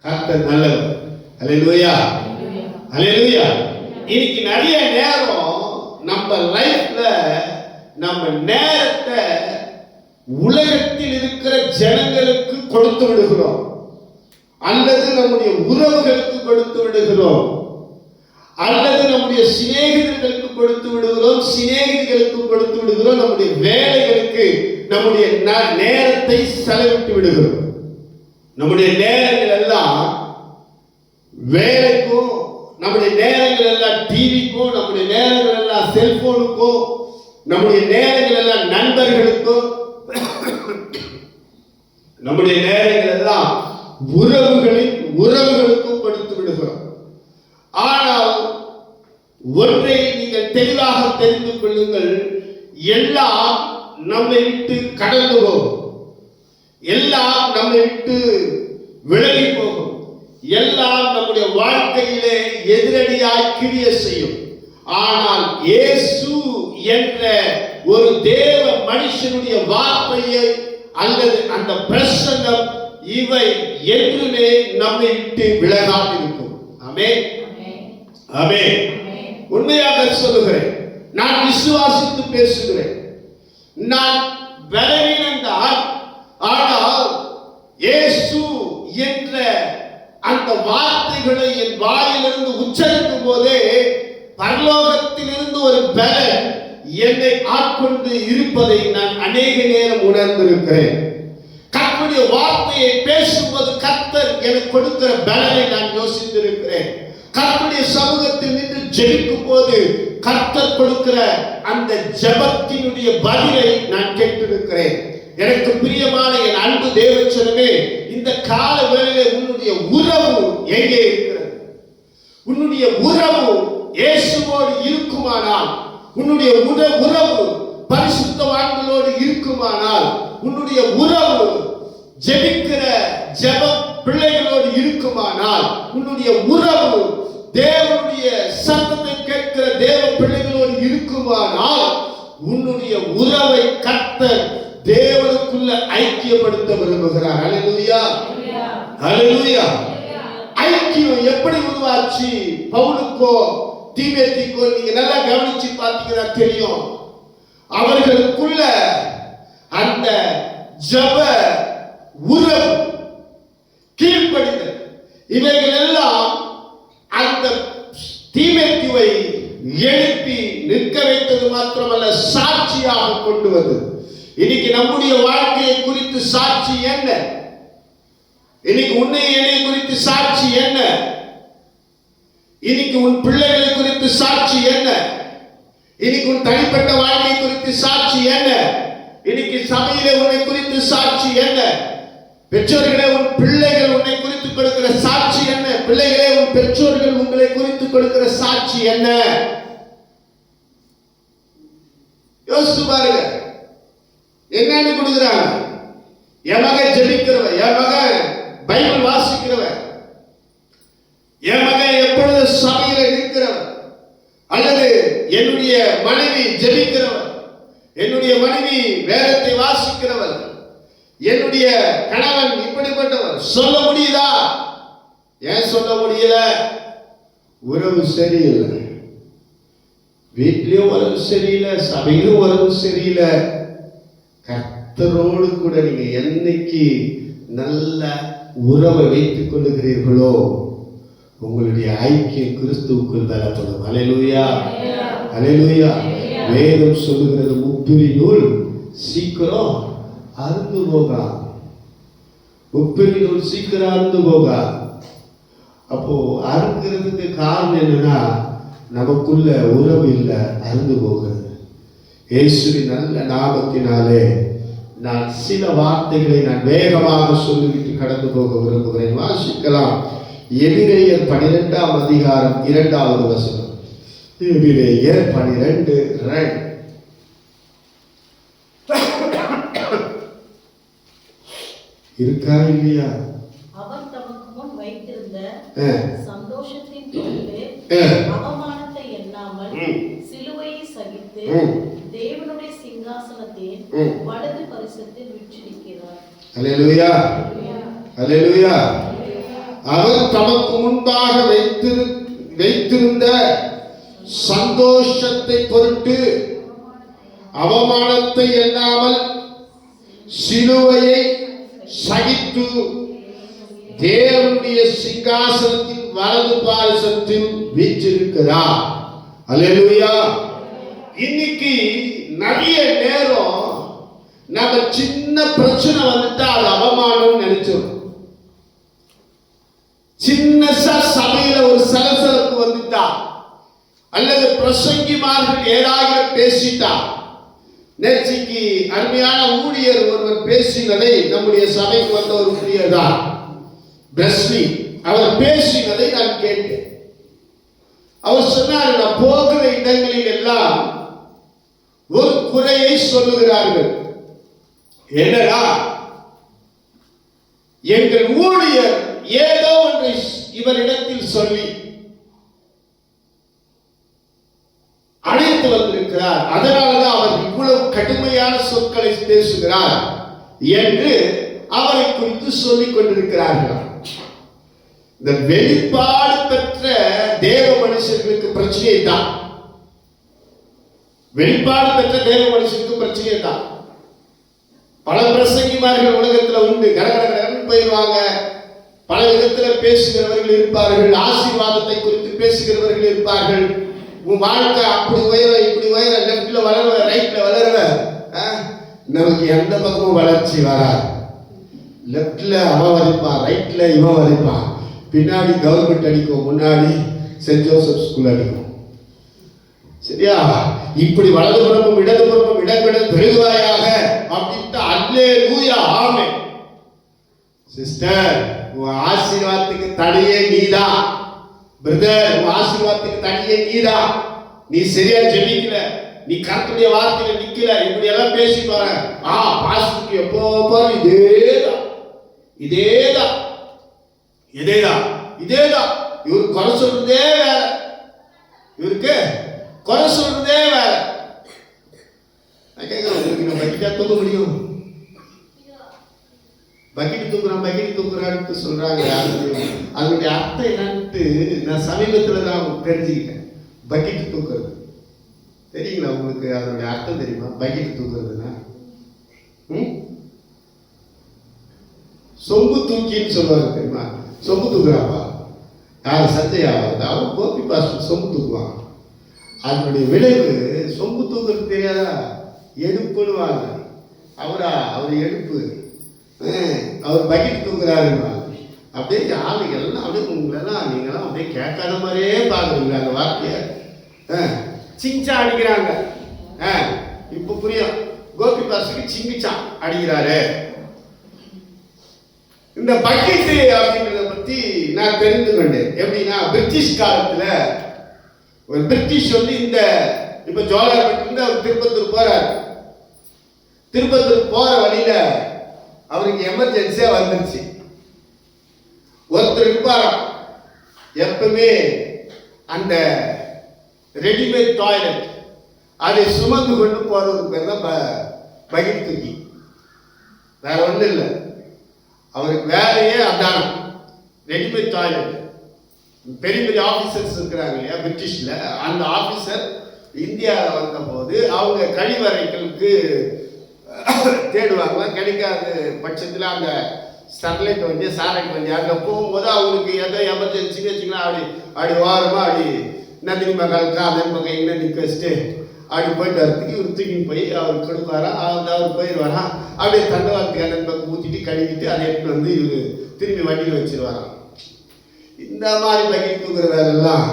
கர்த்தர் நல்லவர். அல்லேலூயா, அல்லேலூயா. இன்னைக்கு நிறைய நேரம் நம்ம லைஃப்ல நம்ம நேரத்தை உலகத்தில் இருக்கிற ஜனங்களுக்கு கொடுத்து விடுகிறோம், அல்லது நம்முடைய உறவுகளுக்கு கொடுத்து விடுகிறோம், அல்லது நம்முடைய சிநேகிதர்களுக்கு கொடுத்து விடுகிறோம், சிநேகிதிகளுக்கு கொடுத்து விடுகிறோம், நம்முடைய வேலைகளுக்கு நம்முடைய நேரத்தை செலவிட்டு விடுகிறோம். நம்முடைய நேரங்கள் எல்லாம் வேலைக்கும், நம்முடைய நேரங்கள் எல்லாம் டிவிக்கும், நம்முடைய நேரங்கள் எல்லாம் செல்போனுக்கும், நம்முடைய நேரங்கள் எல்லாம் நண்பர்களுக்கும், நம்முடைய நேரங்கள் எல்லாம் உறவுகளுக்கும் கொடுத்து விடுகிறோம். ஆனால் ஒன்றை நீங்கள் தெளிவாக தெரிந்து கொள்ளுங்கள், எல்லாம் நம்மை விட்டு கடந்து போகும், எல்லாம் நம்மை விட்டு விலகி போகும், எல்லாம் நம்முடைய வாழ்க்கையிலே எதிரடியாய் கிரிய செய்யும். ஆனால் இயேசு என்ற ஒரு தேவ மனுஷனுடைய வார்த்தையை அல்லது அந்த பிரசன்னம் இவை என்றுமே நம்மை விட்டு விலகாது இருக்கும். ஆமென், ஆமென். உண்மையாக சொல்லுகிறேன், நான் விசுவாசித்து பேசுகிறேன். நான் பலவீனன்தான், ஆனால் இயேசு என்ற அந்த வார்த்தைகளை என் வாயிலிருந்து உச்சரிக்கும் போதே பரலோகத்திலிருந்து ஒரு பலன் என்னை ஆட்கொண்டு இருப்பதை நான் அநேக நேரம் உணர்ந்திருக்கிறேன். கர்த்தருடைய வார்த்தையை பேசும்போது கர்த்தர் எனக்கு கொடுக்கிற பலனை நான் யோசித்திருக்கிறேன். கர்த்தருடைய சமூகத்தில் நின்று ஜெபிக்கும் போது கர்த்தர் கொடுக்கிற அந்த ஜெபத்தினுடைய பதிலை நான் கேட்டிருக்கிறேன். எனக்கு பிரியமான என் அன்பு தேவச்சனமே, இந்த கால வேளையிலே உன்னுடைய உறவு எங்கே இருக்கிறது? உன்னுடைய உறவு இயேசுவோடு இருக்குமானால், உன்னுடைய உறவு பரிசுத்தவான்களோடு இருக்குமானால், உன்னுடைய உறவு ஜெபிக்கிற ஜெப பிள்ளைகளோடு இருக்குமானால், உன்னுடைய உறவு தேவனுடைய சத்தத்தை கேட்கிற தேவ பிள்ளைகளோடு இருக்குமானால், உன்னுடைய உறவை கர்த்தர் தேவனுக்குள்ள ஐக்கியப்படுத்த விரும்புகிறார். அல்லேலூயா, அல்லேலூயா. ஐக்கியம் எப்படி உருவாச்சு? பவுலுக்கோ தீமோத்தேயுக்கோ நீங்க நல்லா கவனிச்சு பார்த்தீங்கன்னா தெரியும், அவர்களுக்குள்ள அந்த ஜெப உறவு, கீழ்ப்படிதல், இவைகள் எல்லாம் அந்த தீமோத்தேயுவை எழுப்பி நிற்க வைத்தது மாத்திரமல்ல, சாட்சியாக கொண்டு வந்தது. இன்னைக்கு நம்முடைய வாழ்க்கையை குறித்து சாட்சி என்ன? இன்னைக்கு உன்னை என்னை குறித்து சாட்சி என்ன? இன்னைக்கு உன் பிள்ளைகளை குறித்து சாட்சி என்ன? இன்னைக்கு உன் தனிப்பட்ட வாழ்க்கை குறித்து சாட்சி என்ன? இன்னைக்கு சபையிலே உன்னை குறித்து சாட்சி என்ன? பெற்றோர்களே, உன் பிள்ளைகள் உன்னை குறித்து கொடுக்கிற சாட்சி என்ன? பிள்ளைகளே, உன் பெற்றோர்கள் உங்களை குறித்து கொடுக்கிற சாட்சி என்ன? யோசித்து பாருங்க. என்னன்னு கொடுக்குறாங்க? என் மகன் ஜெபிக்கிறவன், என் மகன் பைபிள் வாசிக்கிறவன், என் மகன் எப்பொழுது சபையில நிற்கிறவன், அல்லது என்னுடைய மனைவி ஜெபிக்கிறவன், என்னுடைய மனைவி வேதத்தை வாசிக்கிறவன், என்னுடைய கணவன் இப்படிப்பட்டவர் சொல்ல முடியுதா? ஏன் சொல்ல முடியல? உறவு சரியில்லை. வீட்லயும் உறவு சரியில்லை, சபையிலும் உறவு சரியில்லை. கர்த்தரோடு கூட நீங்க என்னைக்கு நல்ல உறவை வைத்துக் கொள்ளுகிறீர்களோ உங்களுடைய ஐக்கியம் கிறிஸ்துவுக்குள் பலப்படும். அல்லேலூயா, அல்லேலூயா. வேதம் சொல்லுகிறது, முப்பிரி நூல் சீக்கிரம் அறுந்து போகா. முப்பிரி நூல் சீக்கிரம் அறுந்து போகா. அப்போ அறுக்கிறதுக்கு காரணம் என்னன்னா, நமக்குள்ள உறவு இல்லை, அறுந்து போகிறது. இயேசுவின் நல்ல நாமத்தினாலே நான் சில வார்த்தைகளை நான் வேகமாக சொல்லிவிட்டு கடந்து போக விரும்புகிறேன். வாசிக்கலாம். எபிரேயர் 12ஆம் அதிகாரம் 2வது வசனம். எபிரேயர் 12:2. இருக்கா இல்லையா? அவர் தமக்கு முன் வைத்திருந்த சந்தோஷத்தின் பொருட்டு அவமானத்தை எண்ணாமல் சிலுவையை சகித்து தேவனுடைய சிங்காசனத்தின் வலது பரிசத்தில் வீற்றிருக்கிறார். அல்லேலூயா, அல்லேலூயா. அவர் தமக்கு முன்பாக வைத்திருந்த சந்தோஷத்தை பொருட்டு அவமானத்தை எண்ணாமல் சிலுவையை சகித்து தேவனுடைய சிங்காசனத்தின் வலது பாரிசத்தில் வீற்றிருக்கிறார். அல்லேலூயா. இன்னைக்கு நிறைய நேரம் நம்ம சின்ன பிரச்சனை வந்துட்டா அது அவமானம் நினைச்சோம். சின்னசா சபையில ஒரு சலசலப்பு வந்துட்டா அல்லது பிரசங்கிமார்கள் ஏதாவது பேசிட்டா, நேற்றைக்கு அருமையான ஊழியர் ஒருவர் பேசினதை நம்முடைய சபைக்கு வந்த ஒரு ஊழியர் தான் பிரஸ்லி, அவர் பேசினதை நான் கேட்டேன். அவர் சொன்னார், நான் போகிற இடங்களில் எல்லாம் ஒரு குறையை சொல்லுகிறார்கள். என்னடா, எங்கள் ஊழியர் ஏதோ ஒன்றை இவரிடத்தில் சொல்லி அழைத்து வந்திருக்கிறார், அதனாலதான் அவர் இவ்வளவு கடுமையான சொற்களை பேசுகிறார் என்று அவரை குறித்து சொல்லிக் கொண்டிருக்கிறார்கள். இந்த வெளிப்பாடு பெற்ற தேவ மனுஷர்களுக்கு பிரச்சனை தான். வெளிப்பாடு பெற்ற தேவ மனுஷனுக்கு பிரச்சனை தான். பல பிரசங்கிமார்கள் உலகத்துல உண்டு. கடகடகடன்னு போயிடுவாங்க. பல விதத்துல பேசுகிறவர்கள் இருப்பார்கள். ஆசீர்வாதத்தை குறித்து பேசுகிறவர்கள் இருப்பார்கள். உன் வாழ்க்கை அப்படி உயர இப்படி உயர, லெப்ட்ல வளர ரைட்ல வளர, நமக்கு எந்த பக்கமும் வளர்ச்சி வராது. லெப்ட்ல அவன் வரைப்பான், ரைட்ல இவன் வரைப்பான், பின்னாடி கவர்மெண்ட் அடிக்கும், முன்னாடி சென்ட் ஜோசப் ஸ்கூல் அடிக்கும். சரியா? இப்படி வலதுபுறமும் இடதுபுறமும் இடம்பெற பெருகுவாயாக அப்படின்ட்டு அல்லேலூயா ஆமென். சிஸ்டர், உன் ஆசீர்வாதத்துக்கு தடையே நீதான். பிரதர், உன் ஆசீர்வாதத்துக்கு தடையே நீதான். நீ சரியா ஜெபிக்கல, நீ கர்த்தருடைய வார்த்தையில நிக்கல, இப்படி எல்லாம் பேசி பாரு. பாஸ்டருக்கு எப்போ பாரு இதேதான் இதேதான் இதேதான் இதேதான். இவருக்கு குறை சொல்றதே வேற, இவருக்கு குறை சொல்றதே வேற. நான் கேட்கிறேன், உங்களுக்கு நம்ம பக்கெட்டா தூக்க முடியும்? பக்கெட் தூக்குறான்னு சொல்றாங்க. அதனுடைய அர்த்தம் என்னன்ட்டு நான் சமீபத்துல தான் தெரிஞ்சுக்கிட்டேன். பக்கெட் தூக்குறது தெரியுங்களா உங்களுக்கு? அதனுடைய அர்த்தம் தெரியுமா? பக்கெட் தூக்குறதுன்னா சொம்பு தூக்கின்னு சொல்லுவாங்க தெரியுமா? சொம்பு தூக்குறாப்பா யார்? சஞ்சயாவா? அவன் கோபி பாஸ்டர் சொம்பு தூக்குவான். அதனுடைய விளைவு சொம்பு தூக்குறது தெரியாதா? எடுப்புன்னு வாங்க. அவர் எடுப்பு, அவர் பக்கெட் தூக்குறாருன்னு அப்படியே ஆளுங்கெல்லாம் அப்படியே உங்களெல்லாம் நீங்களாம் அப்படியே கேட்காத மாதிரியே பார்க்குறீங்களா அந்த வார்த்தையை? சிங்சா அடிக்கிறாங்க. இப்ப புரியும். கோபி பாஸ்டருக்கு சிங்கிச்சா அடிக்கிறாரு. இந்த பக்கெட் அப்படிங்கிறத பத்தி நான் தெரிந்து கொண்டேன். எப்படின்னா, பிரிட்டிஷ் காலத்துல ஒரு பிரிட்டிஷ் வந்து இந்த இப்ப ஜோலார்பேட்டிலிருந்து அவர் திருப்பத்தூர் போறாரு. திருப்பத்தூர் போற வழியில அவருக்கு எமர்ஜென்சியா வந்துருச்சு. ஒருத்தர் இருப்பாராம் எப்பவுமே அந்த ரெடிமேட் டாய்லெட் அதை சுமந்து கொண்டு போறதுக்கு பேர் தான் பக்கெட் தூக்கி. வேற ஒன்றும் இல்லை, அவருக்கு வேலையே அதானம். Readymade toilet. பெரிய பெரிய ஆபீசர்ஸ் இருக்கிறாங்க இல்லையா பிரிட்டிஷ்ல, அந்த ஆபீசர் இந்தியாவில் வந்த போது அவங்க கழிவறைகளுக்கு தேடுவாங்க. கிடைக்காத பட்சத்தில் அந்த ஸ்டர்லைட் வந்து சாரைட் வந்து அங்கே போகும்போது அவங்களுக்கு எதோ எமர்ஜென்சின்னு வச்சுக்கலாம். அப்படி ஓரமாக அப்படி நந்தினி மகளுக்கு அதன் பக்கம் எங்கே நிற்க வச்சுட்டு அப்படி போயிட்டு வரத்துக்கு இவர் தூக்கின்னு போய் அவர் கொடுப்பாரா, அவர் போயிடுவாரா. அப்படியே தண்டவாளத்துக்கு அதன் பக்கம் ஊற்றிட்டு கழுவிட்டு அதை எடுத்துட்டு வந்து இவர் திரும்பி வண்டியில் வச்சிருவாராம். இந்த மாதிரி பக்கெட் தூக்குற வேலைலாம்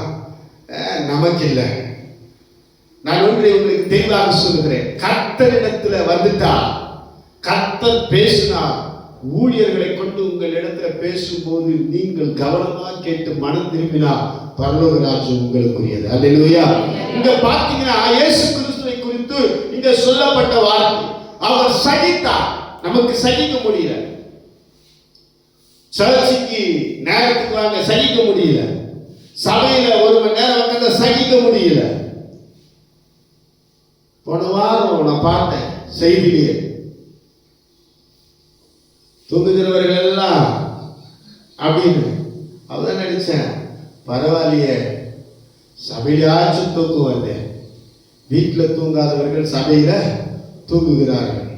நமக்கு இல்லை. நான் ஒன்றை உங்களுக்கு தெளிவாக சொல்லுகிறேன். கர்த்தரிடத்துல வந்துட்டா, கர்த்தர் பேசினா, ஊழியர்களை கொண்டு உங்கள் இடத்துல பேசும்போது நீங்கள் கவனமா கேட்டு மனம் திரும்பினா பரலோக ராஜ்யம் உங்களுக்குரியது. அல்லேலூயா. இங்க பாத்தீங்கன்னா இயேசு கிறிஸ்துவை குறித்து இங்க சொல்லப்பட்ட வார்த்தை, அவர் சகித்தார். நமக்கு சகிக்க முடியல. சர்ச்சைக்கு நேரத்துக்கு வாங்க சகிக்க முடியல. சபையில ஒரு மணி நேரம் வந்து சகிக்க முடியல. போன வாரம் நான் பார்த்தேன் செய்தியிலே, தூங்குகிறவர்கள் எல்லாம் அப்படின்னு அதான் நினைச்சேன், பரவாயில்லையே, சபையிலாச்சும் தூக்கம் வருது. வீட்டில் தூங்காதவர்கள் சபையில தூங்குகிறார்கள்.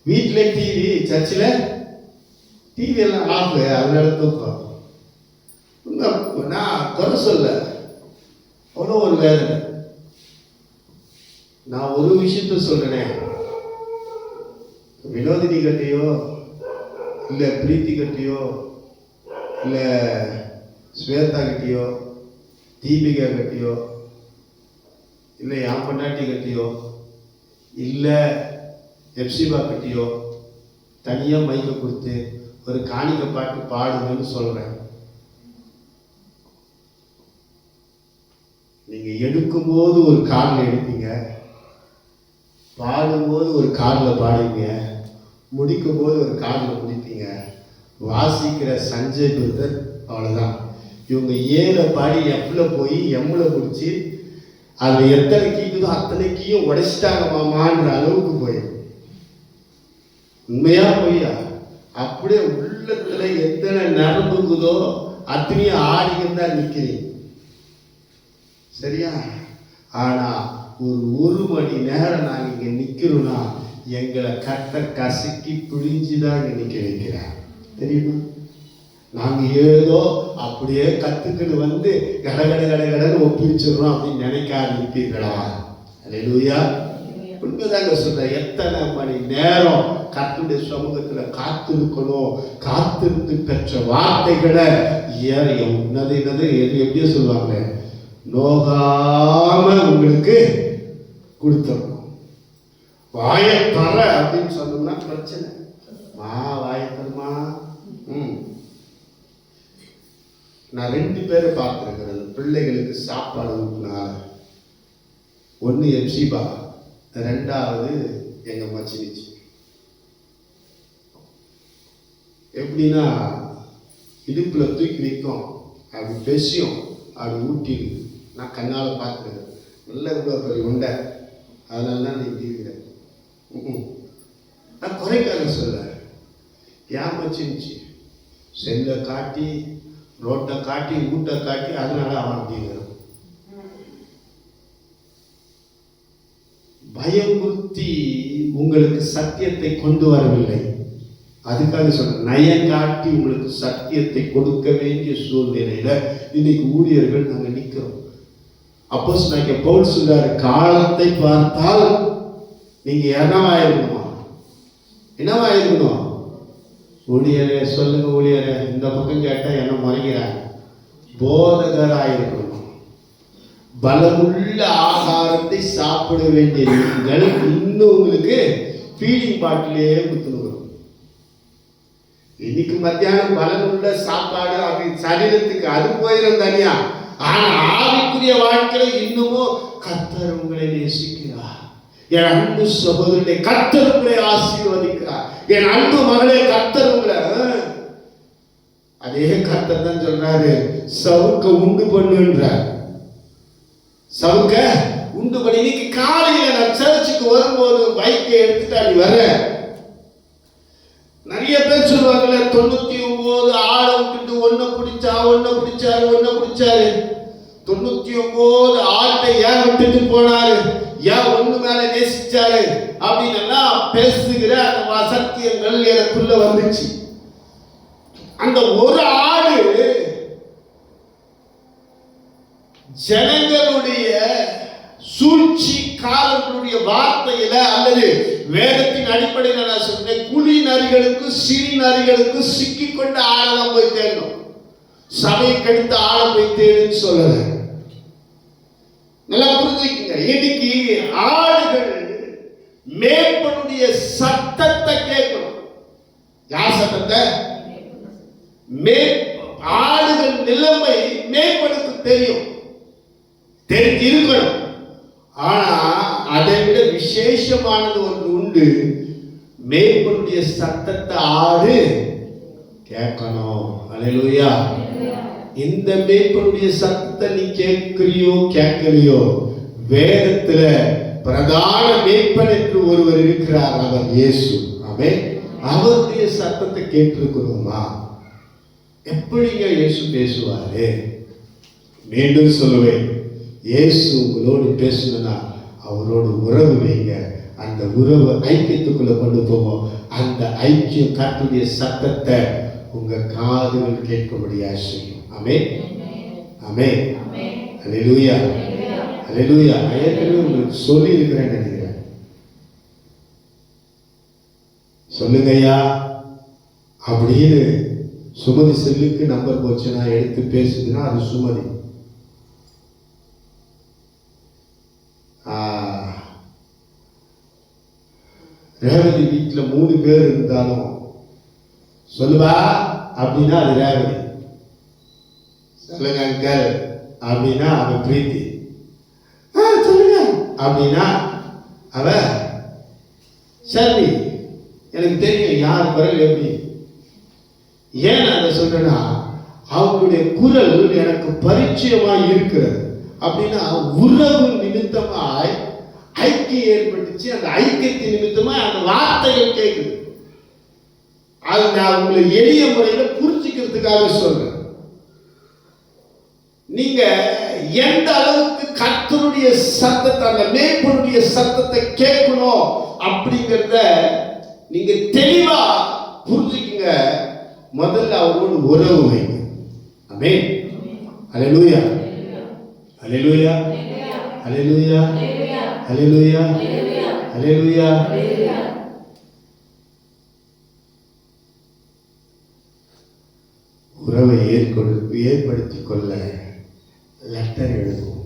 வீட்டில் டிவி, சர்ச்சில் டிவி எல்லாம் ஆஃப், அதனால தூக்கம். நான் குறை சொல்ல, அவ்வளோ ஒரு வேதனை. நான் ஒரு விஷயத்த சொல்றேன், வினோதினி கட்டியோ இல்லை பிரீத்தி கட்டியோ இல்லை ஸ்வேதா கட்டியோ தீபிகா கட்டியோ இல்லை என் பொண்டாட்டி கட்டியோ இல்லை எப்சிபா கட்டியோ தனியாக மைக்க கொடுத்து ஒரு காணிக்க பாட்டு பாடுங்கன்னு சொல்கிறேன். நீங்கள் எடுக்கும்போது ஒரு காலில் எடுப்பீங்க, பாடும்போது ஒரு காலில் பாடுவீங்க, முடிக்கும் போது ஒரு காலில் முடிப்பீங்க. வாசிக்கிற சஞ்சய் பிரதர் அவ்வளோதான். இவங்க ஏல பாடி எஃப்ல போய் எம்ல பிடிச்சி அதில் எத்தனை கீக்குதோ அத்தனை கீயும் உடைச்சிட்டாங்க மாமான்ற அளவுக்கு போயிடும். உண்மையா பொய்யா? அப்படியே உள்ளத்துல எத்தனை நரம்புக்குதோ அத்தனையும் ஆடிக்கிட்டு தான் நிற்கிறீங்க. சரியா? ஆனா ஒரு மணி நேரம் நாங்கள் இங்கே நிற்கிறோம்னா எங்களை கசக்கி பிழிஞ்சுதான் இங்கே நிற்க வைக்கிறேன். தெரியுமா? நாங்கள் ஏதோ அப்படியே கற்றுக்கிட்டு வந்து கடன்னு ஒப்பிச்சிடுறோம் அப்படின்னு நினைக்காதீங்களா? அல்லேலூயா. உண்மைதாங்க சொல்றேன். எத்தனை மணி நேரம் கர்த்தருடைய சமூகத்தில் காத்திருக்கணும். காத்திருந்து பெற்ற வார்த்தைகளை எப்படியோ சொல்லுவாங்க, நோகாம உங்களுக்கு கொடுத்துடணும். வாயை தர அப்படின்னு சொன்னோம்னா பிரச்சனை. வாயை தருமா? நான் 2 பேரை பார்த்துருக்கிறது பிள்ளைகளுக்கு சாப்பாடு ஊட்டினார். ஒன்று எப்சிபா, 2வது எங்க மச்சினிச்சு. எப்படின்னா இடுப்புல தூக்கி நிற்கும், அப்படி பேசியும் அப்படி ஊட்டிடுது. நான் கண்ணால் பார்த்துருக்கேன். நல்ல இவ்வளோ பெரிய உண்டை, அதனால தான் நீ இருக்கிறேன். நான் குறைக்காக சொல்ல, ஏன் மச்சினிச்சு செல்லை காட்டி ரோட்டை காட்டி ஊட்டை காட்டி அதனால அவன் அப்படிங்கிறான். பயமுறுத்தி உங்களுக்கு சத்தியத்தை கொண்டு வரவில்லை. அதுக்காக சொல்ற, நயம் காட்டி உங்களுக்கு சத்தியத்தை கொடுக்க வேண்டிய சூழ்நிலையில இன்னைக்கு ஊழியர்கள் நாங்க நிக்கிறோம். அப்போஸ்தலனாகிய பவுல் சொல்றாரு, காலத்தை பார்த்தால் நீங்க என்னவாயிருக்கணுமா? என்னவாயிருக்கணும்? ஊழியரே சொல்லுங்க, ஊழியரே இந்த பக்கம் கேட்டா என்ன முறைகிறாங்க? போதகராயிருக்கணும். பலமுள்ள ஆகாரத்தை சாப்பிட வேண்டிய நீங்கள் இன்னும் உங்களுக்கு ஃபீடிங் பாட்டிலே குத்துணுக்கிறோம். இன்னைக்கு மத்தியானம் பலமுள்ள சாப்பாடு அது சரீரத்துக்கு அது போயிடும் தனியா. ஆனா ஆவிக்குரிய வாழ்க்கையில இன்னமும் கர்த்தர் உங்களை நேசிக்கிறார். என் அன்பு சகோதரனை கர்த்தர் உங்களை ஆசீர்வதிக்கிறார். என் அன்பு மகளே கர்த்தர் உங்களை, அதே கர்த்தர் தான் சொல்றாரு, சவுக்க உண்டு பண்ணுன்றார். சவுக்க உண்டு பண்ணி. இன்னைக்கு காலையில நான் சர்ச்சுக்கு வரும்போது பைக்கை எடுத்துட்டு அப்படி வர நிறைய பேர் சொல்லுவாங்கல்ல, 99 ஆளை விட்டுட்டு ஒன்ன பிடிச்சாரு. 99 ஆட்டை ஏன் விட்டுட்டு போனாரு, ஏன் ஒண்ணு மேல நேசிச்சாரு அப்படின்னு பேசுகிற அந்த சத்தியங்கள் எனக்குள்ள வந்துச்சு. அந்த ஒரு ஆடு ஜனங்களுடைய சூழ்ச்சிக்காரர்களுடைய வார்த்தையில அல்லது வேதத்தின் அடிப்படையில் நான் சொன்னேன், குழி நரிகளுக்கு சிறி நரிகளுக்கு சிக்கி கொண்ட ஆழம் போய் தேடணும். சபை கெடுத்த ஆழம் போய் தேடுன்னு சொல்லல. நல்லா புரிஞ்சுக்கங்க. இன்னைக்கு ஆடுகள் மேற்பனுடைய சத்தத்தை கேட்கணும். யார் சத்தத்தை? ஆடுகள் நிலைமை மேற்பனுக்கு தெரியும், தெரிஞ்சு இருக்கணும். ஆனா அதை விட விசேஷமானது ஒன்று உண்டு. மேற்பனுடைய சத்தத்தை ஆடு கேட்கணும். அல்லேலூயா. இந்த மேற்பனுடைய சத்தத்தை நீ கேட்கலையோ, வேதத்துல பிரதான மேற்பன் என்று ஒருவர் இருக்கிறார், அவர் இயேசு. ஆமென். அவருடைய சத்தத்தை கேட்டிருக்கிறோமா? எப்படிங்க இயேசு பேசுவாரு? மீண்டும் சொல்லுவேன், இயேசு உங்களோடு பேசணும்னா அவரோடு உறவு வைங்க. அந்த உறவு ஐக்கியத்துக்குள்ள கொண்டு போவோம். அந்த ஐக்கியம் கர்த்தருடைய சத்தத்தை உங்க காதுகள் கேட்கும்படியா செய்யும். ஆமென், ஆமென், அல்லேலூயா, அல்லேலூயா. ஏற்கனவே உங்களுக்கு சொல்லி இருக்கிறேன் நினைக்கிறேன். சொல்லுங்க ஐயா அப்படின்னு சுமதி செல்லுக்கு நம்பர் போச்சுன்னா எடுத்து பேசுதுன்னா அது சுமதி. ரேவதி வீட்டில் 3 பேர் இருந்தாலும் சொல்லுவா அப்படின்னா அது ரேவதி. சொல்லுங்க அங்கல் அப்படின்னா அவ பிரீத்தி. சொல்லுங்க அப்படின்னா அவ சரி. எனக்கு தெரியும் யார் குரல் எப்படி. ஏன் அதை சொல்றேன்னா அவங்களுடைய குரல் எனக்கு பரிச்சயமாய் இருக்கிறது. அப்படின்னா உறவு நிமித்தமாய் ஐக்கியம் ஏற்பட்டுச்சு. அந்த ஐக்கியத்தின் நிமித்தமா அந்த வார்த்தைகள் கேட்குது. அது நான் உங்களை எளிய முறையில புரிஞ்சுக்கிறதுக்காக சொல்றேன். நீங்க எந்த அளவுக்கு கர்த்தருடைய சத்தத்தை, அந்த மேய்ப்பனுடைய சத்தத்தை கேட்கணும் அப்படிங்கிறத நீங்க தெளிவா புரிஞ்சுக்குங்க. முதல்ல அவரோடு உறவு வைங்க. ஆமென், அல்லேலூயா, அல்லேலூயா, அல்லேலூயா, அல்லேலூயா, அல்லேலூயா. உறவை ஏற்படுத்திக் கொள்ள லெட்டர் எழுதுவோம்.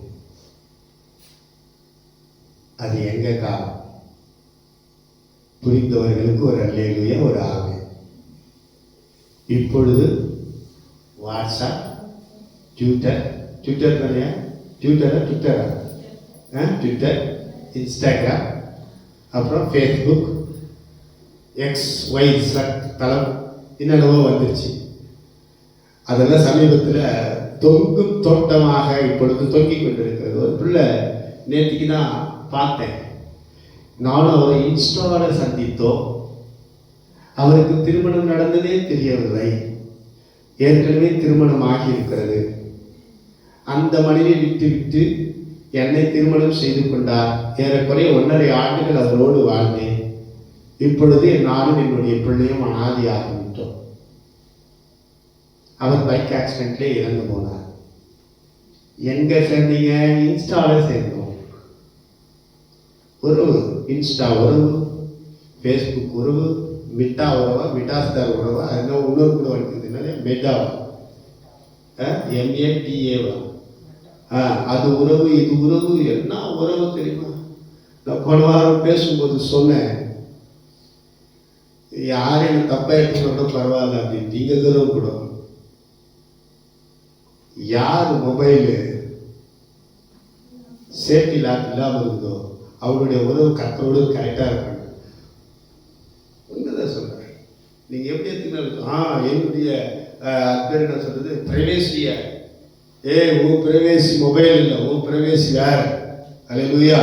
அது எங்க காலம்? புரிந்தவர்களுக்கு ஒரு அல்லேலூயா, ஒரு ஆமென். இப்பொழுது வாட்ஸ்அப், ட்விட்டர் தானே? ட்விட்டரா? ட்விட்டர், இன்ஸ்டாகிராம், அப்புறம் ஃபேஸ்புக், XY தளம் என்னென்னவோ வந்துருச்சு. அதெல்லாம் சமீபத்தில் தொங்கும் தோட்டமாக இப்பொழுது தொங்கிக் கொண்டிருக்கிறது. ஒரு பிள்ளை நேற்றுக்கு தான் பார்த்தேன். நானும் அவரை இன்ஸ்டாவில் சந்தித்தோம். அவருக்கு திருமணம் நடந்ததே தெரியவில்லை. ஏற்கனவே திருமணம் ஆகியிருக்கிறது. அந்த மனைவியை விட்டு என்னை திருமணம் செய்து கொண்டார். ஏறக்குறைய 1.5 ஆண்டுகள் அவரோடு வாழ்ந்தேன். இப்பொழுது நானும் என்னுடைய பிள்ளையும் அனாதியாகிவிட்டோம். அவர் பைக் ஆக்சிடென்ட்ல இறந்து போனார். எங்க சேர்ந்தீங்க? இன்ஸ்டால சேர்ந்தோம். உறவு, இன்ஸ்டா உறவு, ஃபேஸ்புக் உறவு, மிட்டா உறவா, மிட்டாஸ்தார் உறவா, இன்னும் இன்னொரு கூட வலிக்குதுனால மெட்டாவா, MATAவா, அது உறவு, இது உறவு. என்ன உறவு தெரியுமா? நான் போன வாரம் பேசும்போது சொன்னேன், யாரும் எனக்கு தப்பா எடுத்துக்கணும் பரவாயில்ல அப்படின்னு. நீங்க உறவு கூட யார் மொபைலு சேஃப்டி லாக் இல்லாமல் இருக்குதோ அவருடைய உறவு கர்த்தரோடு கரெக்டாக இருக்கணும். உண்மைதான் சொல்றேன். நீங்க எப்படி எடுத்துக்கணும்? என்னுடைய பேர் என்ன சொல்றது, பிரைவேசிய. உன் பிரைவேசி மொபைல் இல்லை, உன் பிரைவேசி வேற. அல்லேலூயா.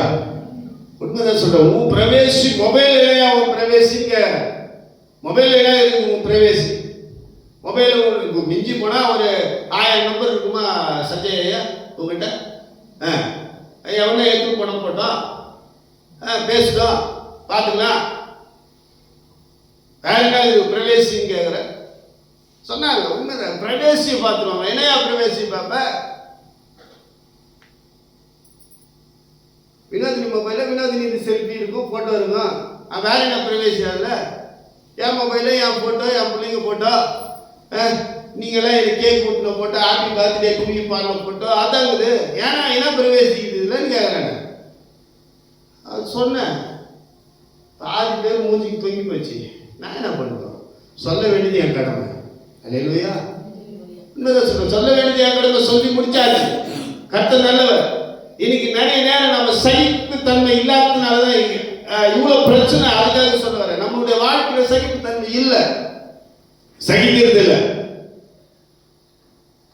உண்மைதான் சொல்றேன். உன் பிரைவேசி மொபைல் இல்லையா? உன் பிரைவேசிங்க மொபைல் இல்லையா இருக்கு உன் பிரைவேசி. மொபைல் மிஞ்சி போனா ஒரு 1000 நம்பர் இருக்குமா சஞ்சய் ஐயா உங்ககிட்ட? எவ்வளோ எடுத்து பணம் போட்டோம், பேசிட்டோம், பார்த்துக்கலாம். வேற என்ன இது பிரைவேசின்னு கேட்குற? சொன்னாங்க. உண்மைதான், பிரைவேசியை பார்த்துருவாங்க. என்னையா பிரைவேசி பார்ப்ப? வினோதினி மொபைலில் வினோதினி செல்ஃபி இருக்கும், ஃபோட்டோ இருக்கும். வேற என்ன பிரைவேசி? அதில் என் மொபைலில் என் ஃபோட்டோ, என் பிள்ளைங்க ஃபோட்டோ, நீங்களாம் எனக்கு கேக் ஊட்டின போட்டோ, ஹாப்பி பர்த்டே கும்மி பாடின போட்டோ, அதாங்குது. ஏன்னா என்ன பிரவேசிக்குது இல்லைன்னு கேட்குறாங்க. அது சொன்னேன். பாதி பேர் மூஞ்சிக்கு தொங்கி போச்சு. நான் என்ன பண்ணுறோம்? சொல்ல வேண்டியது என் கடமை. அல்லேலூயா. இன்னும் சொல்ல வேண்டியது என் கடமை. சொல்லி முடிச்சாச்சு. கர்த்தர் நல்லவர். இன்னைக்கு நிறைய நேரம் நம்ம சகிப்பு தன்மை இல்லாததுனால தான் இவ்வளோ பிரச்சனை. அதுக்காக சொல்ல வரேன், நம்மளுடைய வாழ்க்கையில் சகிப்பு தன்மை இல்லை, சகிக்கிறது இல்லை.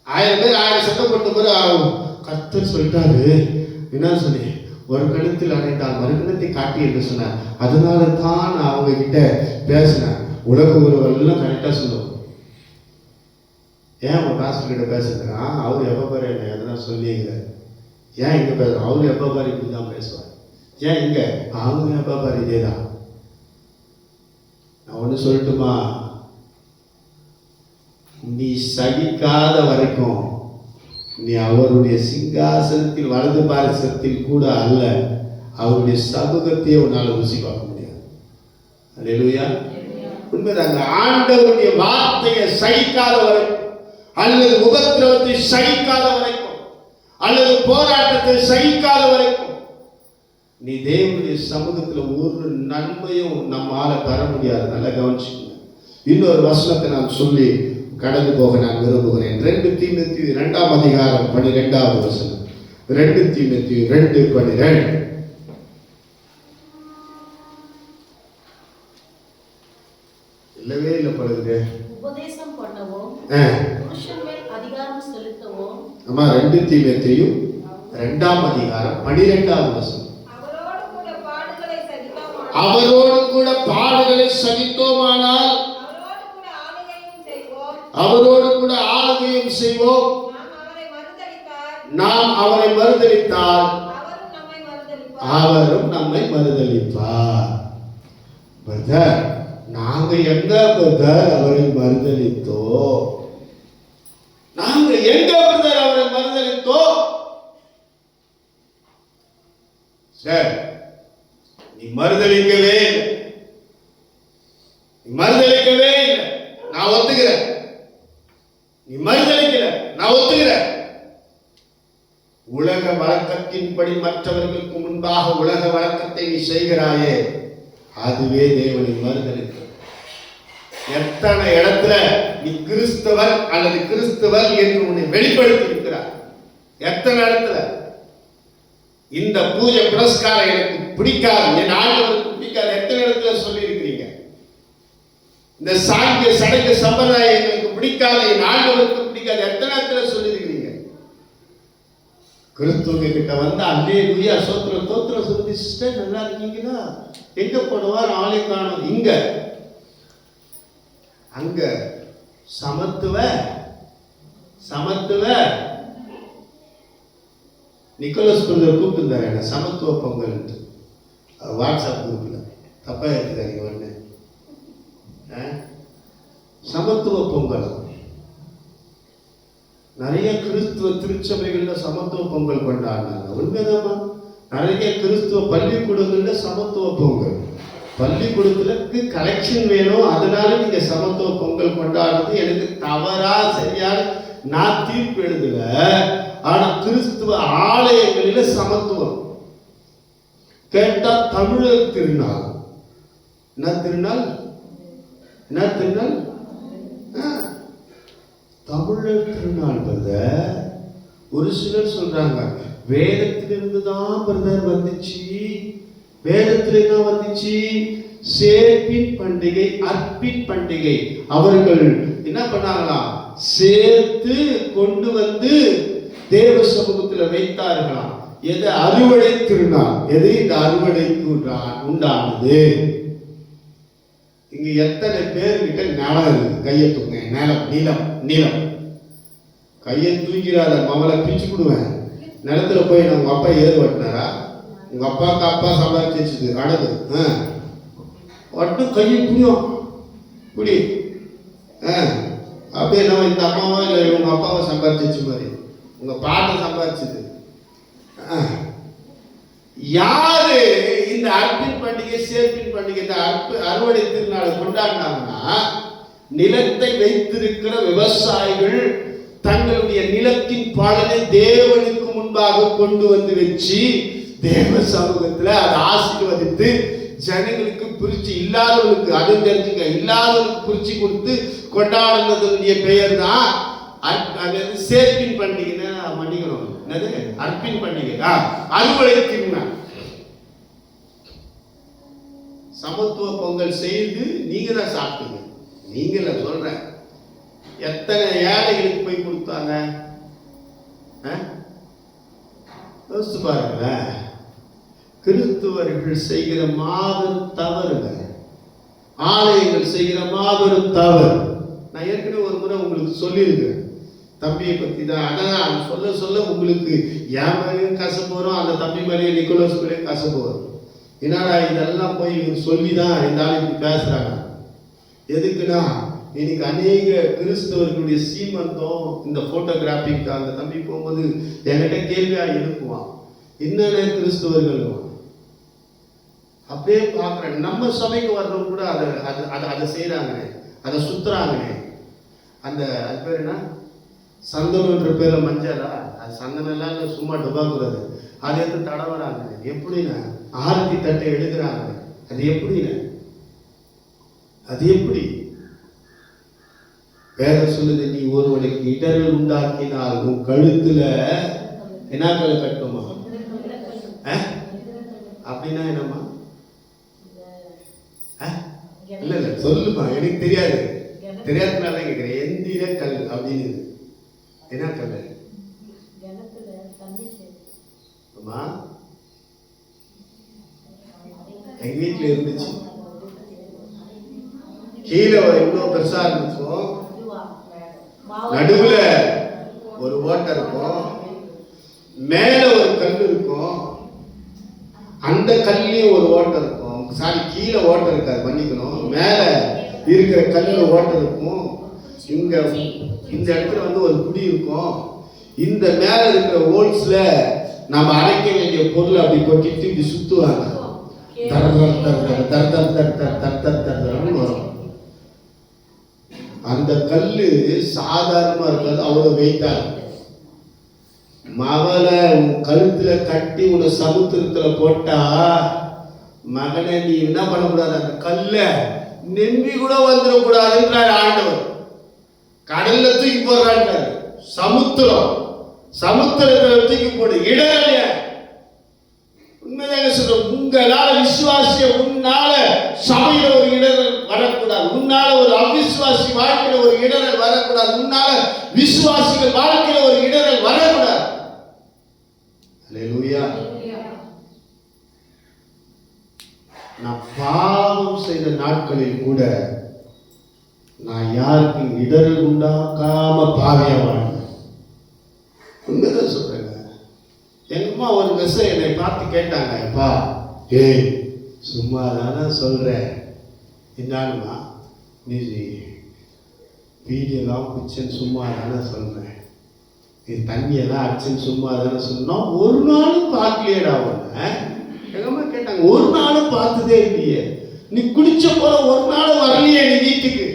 1000 பேர் 1000 சட்டம் போட்ட பிறகு கர்த்தர் சொல்லிட்டாரு. என்ன சொன்னேன்? ஒரு கணத்தில் அணைத்தால் மறுகணத்தை காட்டி என்று சொன்னார். அதனால தான் நான் அவங்க கிட்ட பேசினேன். உலக உறவெல்லாம் கரெக்டாக சொல்லுவோம். ஏன் உங்கள் பாஸ்டர்கிட்ட பேசுறதுனா அவர் எப்போ பாரு என்ன எதனா சொல்லிங்கிறார். ஏன் இங்கே பேசுகிறோம், அவரு எப்போ பாரு இப்படி தான் பேசுவார். ஏன் இங்கே அவங்க எப்போ பாரு இதே தான். நான் ஒன்று சொல்லட்டுமா, நீ சகிக்காத வரைக்கும் நீ அவருடைய சிங்காசனத்தில் வலது பாரசத்தில் கூட அல்ல, அவருடைய சமூகத்தையே உன்னால் ருசி பார்க்க முடியாது. அல்லேலூயா. உண்மைதாங்க. ஆண்டவருடைய வார்த்தையை சகிக்காத வரைக்கும், அல்லது உபத்திரவத்தை சகிக்காத வரைக்கும், அல்லது போராட்டத்தை சகிக்காத வரைக்கும் நீ தேவனுடைய சமூகத்தில் ஒரு நன்மையும் நம்மால பெற முடியாது. நல்லா கவனிச்சுக்கோங்க. இன்னொரு வசனத்தை நான் சொல்லி கடந்து போக நான் விரும்புகிறேன். 2 தீமோத்தேயு 2ஆம் அதிகாரம் 12வது வசனம். 2 தீமோத்தேயு 2:12. இல்லவே இல்லை படுது. உபதேசம் பண்ணவும் புருஷன் மேல் அதிகாரம் செலுத்தவும். ஆமா, 2 தீமோத்தேயு 2ஆம் அதிகாரம் 12வது வசனம். அவரோடு கூட பாடுகளை சகித்தோமானால் அவரோடு கூட ஆளுகையும் செய்வோம். நாம் அவரை மறுதலித்தால் அவரும் நம்மை மறுதலிப்பார். பிரதர், நாங்க எங்க பிரதர் அவரை மறுதலித்தோம்? நாங்க எங்க பிரதர் அவரை மறுதலித்தோம்? சரி, நீ மறுதலிக்கவே இல்லை, நீ மறுதலிக்கவே இல்லை, நான் ஒத்துக்கிறேன். நீ மறுதலிக்கல, நான் ஒத்துக்கிறேன். உலக வழக்கத்தின்படி மற்றவர்களுக்கு முன்பாக உலக வழக்கத்தை நீ செய்கிறாயே, அதுவே தேவனை மறுதலிக்க. எத்தனை இடத்துல நீ கிறிஸ்தவர் அல்லது கிறிஸ்தவர் என்று உன்னை வெளிப்படுத்தி இருக்கிறார்? எத்தனை இடத்துல இந்த பூஜை புரஸ்காரம் எனக்கு பிடிக்காது, என் ஆண்டவருக்கு பிடிக்காது, எத்தனை இடத்துல சொல்லி இருக்கிறீங்க? இந்த சாங்கிய சடங்கு சம்பிரதாயம் எங்களுக்கு பிடிக்காது, என் ஆண்டவருக்கு பிடிக்காது, எத்தனை இடத்துல சொல்லி இருக்கிறீங்க? கிறிஸ்துவ கிட்ட வந்து அல்லேலூயா ஸ்தோத்திரம் ஸ்தோத்திரம் சொல்லி, சிஸ்டர் நல்லா இருக்கீங்களா, எங்க போடுவார் ஆளை காணும், இங்க அங்க சமத்துவ சமத்துவ நிக்கோலஸ் பிரதர் கூப்பிட்டுருந்தாரு என்ன சமத்துவ பொங்கல் வாட்ஸ்அப் குரூப்ல. தப்பா எடுத்துக்காதீங்க. ஒண்ணு சமத்துவ பொங்கல் நிறைய கிறிஸ்துவ திருச்சபைகள்ல சமத்துவ பொங்கல் கொண்டாடினாங்க. உண்மைதாமா? நிறைய கிறிஸ்துவ பள்ளிக்கூடங்கள்ல சமத்துவ பொங்கல். பள்ளிக்கூடத்துக்கு கலெக்ஷன் வேணும், அதனால நீங்க சமத்துவ பொங்கல் கொண்டாடுறது எனக்கு தவறா சரியான நான் தீர்ப்பு எழுதல. ஆனா கிறிஸ்துவ ஆலயங்களில சமத்துவம் கேட்டா தமிழர் திருநாள். என்ன திருநாள்? என்ன திருநாள்? தமிழர் திருநாள். பிரதர், ஒரு சிலர் சொல்றாங்க வேதத்திலிருந்து தான் பிரதர் வந்துச்சு. வேதத்தில் என்ன வந்துச்சு? சேர்ப்பின் பண்டிகை, அர்ப்பின் பண்டிகை. அவர்கள் என்ன பண்ணாங்களாம்? சேர்த்து கொண்டு வந்து தேவ சமூகத்தில் வைத்தார்களாம். எது? அறுவடை திருநாள். எது? இந்த அறுவடைக்கு உண்டானது. இங்க எத்தனை பேர்கிட்ட நிலம் இருக்கு? கையை தூங்க. நிலம், நிலம், நிலம். கையை தூக்கிறாத மவளை பிச்சு கொடுவேன். நிலத்துல போய் உங்க அப்பா ஏறு வெட்டினாரா? உங்க அப்பாவுக்கு அப்பா சம்பாதிச்சு வச்சுது அடகு ஒட்டும் கையை புரியும் புடி. அப்படியே நம்ம இந்த அம்மாவா இல்லை உங்க அப்பாவை சம்பாதிச்சு வச்ச மாதிரி உங்க பாட்டை சம்பாதிச்சது. யாரு இந்த அர்ப்பின் பண்டிகை, சேர்ப்பின் பண்டிகை, இந்த அறுவடை திருநாளை கொண்டாடினாங்கன்னா நிலத்தை வைத்திருக்கிற விவசாயிகள் தங்களுடைய நிலத்தின் பலனை தேவனுக்கு முன்பாக கொண்டு வந்து வச்சு தேவ சமூகத்துல அதை ஆசீர்வதித்து ஜனங்களுக்கு பிரிச்சு, இல்லாதவர்களுக்கு அது தெரிஞ்சுங்க, இல்லாதவர்களுக்கு பிரிச்சு கொடுத்து கொண்டாடுனதுடைய பெயர் தான் சேர்ப்பின் பண்டிகை. மன்னிக்கணும், என்னது? அர்ப்பின் பண்டிகை, அறுவடை திருநாள். சமத்துவ பொங்கல் செய்து நீங்க தான் சாப்பிட்டீங்க. நீங்கள சொல்ற எத்தனை ஏழைகளுக்கு போய் கொடுத்தாங்க யோசிச்சு பாருங்களேன். கிறிஸ்துவர்கள் செய்கிற மாபெரும் தவறுங்க. ஆலயங்கள் செய்கிற மாபெரும் தவறு. நான் ஏற்கனவே ஒரு முறை உங்களுக்கு சொல்லியிருக்கிறேன் தம்பியை பற்றி தான். அதான் சொல்ல சொல்ல உங்களுக்கு என் மேலேயும் கசப்பு வரும், அந்த தம்பி மேலேயும் நிக்கோலஸ் மேலேயும் கசப்பு வரும். என்னடா இதெல்லாம் போய் சொல்லி தான் இந்த ஆளுக்கு பேசுகிறாங்க. எதுக்குன்னா இன்னைக்கு அநேக கிறிஸ்தவர்களுடைய சீமந்தம் இந்த போட்டோகிராஃபிக்கு அந்த தம்பி போகும்போது என்கிட்ட கேள்வியாக எழுப்புவான், என்னென்ன கிறிஸ்தவர்கள் அப்படியே பார்க்குறேன். நம்ம சபைக்கு வர்றவங்க கூட அதை செய்கிறாங்கண்ணே, அதை சுற்றுறாங்கண்ணே. அது பேர் என்ன, சந்தனன்ற பேரில் மஞ்சளா, அது சந்தனெல்லாம் இல்லை, சும்மா டுபாக்குறது. அதை எடுத்து தடவுறாங்க. எப்படின்னா ஆரத்தி தட்டை எடுக்கிறாங்க. அது எப்படின்னு, அது எப்படி? வேதம் சொல்லுது, நீ ஒருவனுக்கு இடர்கள் உண்டாக்கினால் உன் கழுத்துல என்ன கழு கட்டுமா? அப்படின்னா என்னம்மா? இல்ல இல்ல சொல்லுமா, எனக்கு தெரியாது, தெரியாதனால கேட்கிறேன். எந்திர கல் அப்படின்னு என்ன கல்? அம்மா எங்க வீட்டுல இருந்துச்சு, கீழே எவ்வளவு பெருசா இருந்துச்சோ, நடுவுல ஒரு ஓட்டை இருக்கும், மேல ஒரு கல் இருக்கும், அந்த கல்லையும் ஒரு ஓட்டை இருக்கும். சாரி, கீழே ஓட்டை இருக்காது, மன்னிக்கணும், மேல இருக்கிற கல்லுல ஓட்டை இருக்கும். இங்க இந்த இடத்துல வந்து ஒரு குடி இருக்கும். இந்த மேல இருக்கிற ஹோல்ஸ்ல நம்ம அரைக்க வேண்டிய பொருள் அப்படி கொட்டிட்டு இப்படி சுத்துவாங்க. வரும். அந்த கல்லு சாதாரணமா இருக்காது, அவ்வளவு வெயிட்டா இருக்கும். மவளை கழுத்துல கட்டி உன்னை சமுத்திரத்துல போட்டா, மகனை நீ என்ன பண்ணக்கூடாது, அந்த கல்ல நெம்பி கூட வந்துடக்கூடாதுன்றார் ஆண்டவர். கடல்ல தூக்கி போடுறாரு, சமுத்திரத்துல தூக்கி போடு. இடரலைய உண்மையாக சொல்ற, உங்களால விசுவாசிய, உன்னால சபையில ஒரு இடரல் வரக்கூடாது, உன்னால ஒரு அவிசுவாசி வாழ்க்கையில ஒரு இடரல் வரக்கூடாது, உன்னால விசுவாசிகள் வாழ்க்கையில ஒரு இடரல் வரக்கூடாது. அல்லேலூயா. நான் பாவம் செய்த நாட்களில் கூட நான் யாருக்கும் இடரல் உண்டாக்காம பாவியா வாழ்ந்தேன். உண்மைதான் சொல்றேங்க. எங்க அம்மா ஒரு மெசேஜ் என்னை பார்த்து கேட்டாங்க, அப்பா ஏய் சும்மா தானே சொல்ற, என்னாலுமா நீ வீடியோலாம் குச்சின்னு சும்மா தானே சொல்றேன், நீ தண்ணியெல்லாம் அடிச்சுன்னு சும்மா தானே சொன்னோம், ஒரு நாளும் பார்க்கலையேடா ஒன்று. எங்க அம்மா கேட்டாங்க, ஒரு நாளும் பார்த்ததே இல்லையே, நீ குடிச்ச போல ஒரு நாள் வரலையே நீ வீட்டுக்கு,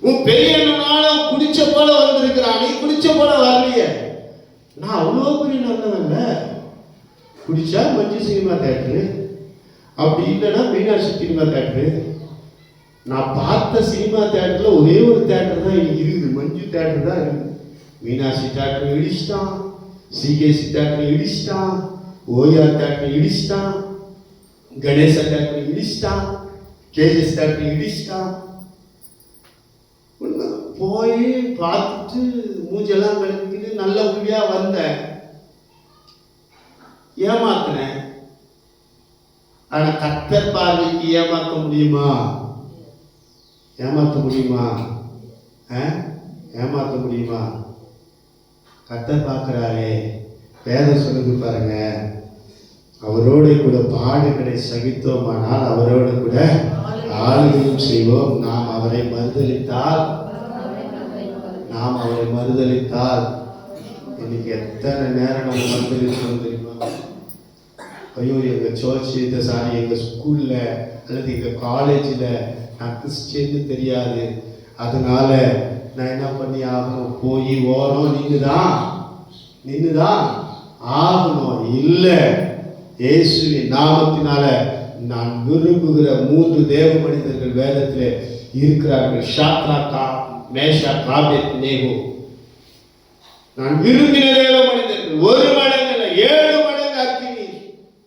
உன் பெரிய நாளும் குடிச்ச போல வந்திருக்கிறான், நீ குடிச்ச போல வரலையே. நான் அவ்வளோ பெரிய நல்லவன்ல, குடிச்சா மஞ்சு சினிமா தேட்டரு, அப்படி இல்லைன்னா மீனாட்சி சினிமா தேட்டரு. நான் பார்த்த சினிமா தேட்டர்ல ஒரே ஒரு தேட்டர் தான் இன்னைக்கு இருக்குது, மஞ்சு தேட்டர் தான் இருக்குது. மீனாட்சி தேட்டர் இடிச்சிட்டான், சிகேசி தேட்டர் இடிச்சிட்டான், ஓஆர் தேட்டர் இடிச்சிட்டான், கணேச தேட்டர் இடிச்சிட்டான், கேஜிஎஸ் தேட்டர் இடிச்சிட்டான். போய் பார்த்துட்டு மூஞ்செல்லாம் கழிக்கிட்டு நல்ல உறுதியா வந்தேன், ஏமாத்தினேன். ஆனா கர்த்தர் பார்வைக்கு ஏமாத்த முடியுமா? ஏமாத்த முடியுமா? ஏமாத்த முடியுமா? கர்த்தர் பார்க்கிறாரே. வேதம் சொல்லுது பாருங்க, அவரோடு கூட பாடுகளை சகித்தோமானால் அவரோடு கூட ஆளுகையும் செய்வோம். நாம் அவரை மறுதலித்தால் இன்னைக்கு எத்தனை நேரம் நம்ம மறுதலித்தோம் தெரியுமா? ஐயோ எங்க சர்ச்சு சாரி, எங்க ஸ்கூல்ல அல்லது எங்க காலேஜில் நான் கிறிஸ்டியன்னு தெரியாது, அதனால நான் என்ன பண்ணி ஆகணும், போய் ஓரம் நின்றுதான் ஆகணும். இல்லை, இயேசுவின் நாமத்தினால நான் விரும்புகிற 3 தேவ மனிதர்கள் வேதத்தில் இருக்கிறார்கள். ஷாத்ராக்கா, மேஷாக், ஆபேத்நேகோ. நான் விரும்பின தேவ மனிதர்கள். 1 மடங்கு இல்லை, 7 மடங்கு அக்கினி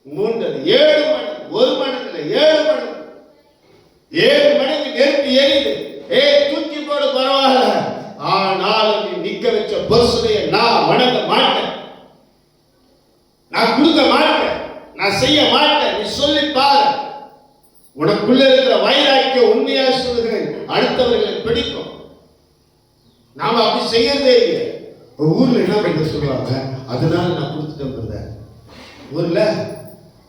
மூண்டது. 7 மடங்கு, 1 மடங்கு இல்லை, 7 மடங்கு. 7 மடங்கு நெருப்பி எரியுது. தூக்கி போடு பரவாயில்ல, ஆனாலும் நீ நிக்க வச்ச பர்சுடைய நான் வணங்க மாட்டேன், நான் கொடுக்க மாட்டேன், நான் செய்ய மாட்டேன். நீ சொல்லி பாரு, உனக்குள்ள இருக்கிற வைராக்கியம் வாழ்க்கை உண்மையா சொல்லுகிறேன், அடுத்தவர்களை பிடிக்கும். நாம அப்படி செய்யறதே இல்லை. ஊர்ல என்ன பண்ண சொல்லுவாங்க, அதனால நான் கொடுத்துட்டேன் பிரதர். ஊர்ல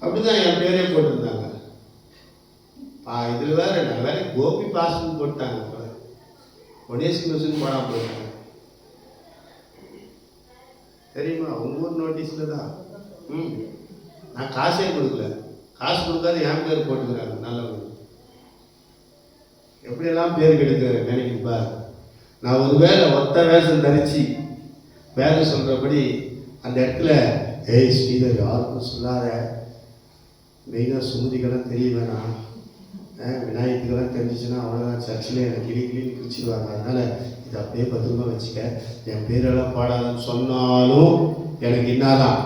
அப்படிதான் என் பேரே போட்டிருந்தாங்க. இதுல வேற நான் வேற கோபி பாஸ்ன்னு போட்டாங்க, ஒனேசி மிஷன் போடாம போட்டாங்க. தெரியுமா? உங்க ஊர் நோட்டீஸ்ல தான். நான் காசே கொடுக்கல, காசு கொடுக்காத என் பேர் போட்டுக்கிறாங்க. நல்லவங்க எப்படியெல்லாம் பேர் கெடுக்க நினைக்கிறப்பா. நான் ஒரு வேலை ஒத்த வேஷம் தரிச்சு வேலை சொல்றபடி அந்த இடத்துல, ஏய் ஸ்ரீதர் யாருக்கும் சொல்லாத, மெயினாக சுமதிக்கெல்லாம் தெரிய வேணாம், விநாயகத்துக்கெல்லாம் தெரிஞ்சிச்சுன்னா அவ்வளோதான், சர்ச்சில் எனக்கு கிளின்னு பிடிச்சிடுவாங்க, அதனால் இதை அப்படியே பத்திரமா வச்சுக்க, என் பேரெல்லாம் பாடாதுன்னு சொன்னாலும் எனக்கு என்னதான்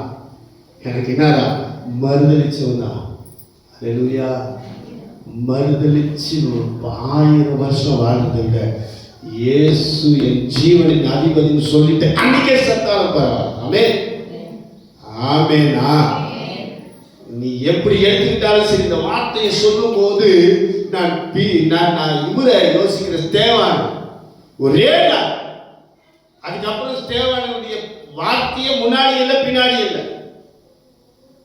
மறுதளிச்சவன் தான். அல்லேலூயா. மறுதளிச்சு 1000 வருஷம் வாழ்றதை விட இயேசு என் ஜீவனின் அதிபதினு சொல்லிட்டு அன்னைக்கே செத்தாலும் பரவாயில்ல. ஆமென், ஆமெனா. நீ எப்படி எடுத்துக்கிட்டாலும் சரி, இந்த வார்த்தையை சொல்லும் போது நான் இவரை யோசிக்கிற ஸ்தேவான் ஒரே நாள். அதுக்கப்புறம் ஸ்தேவானுடைய வார்த்தையே முன்னாடி இல்லை பின்னாடி இல்லை.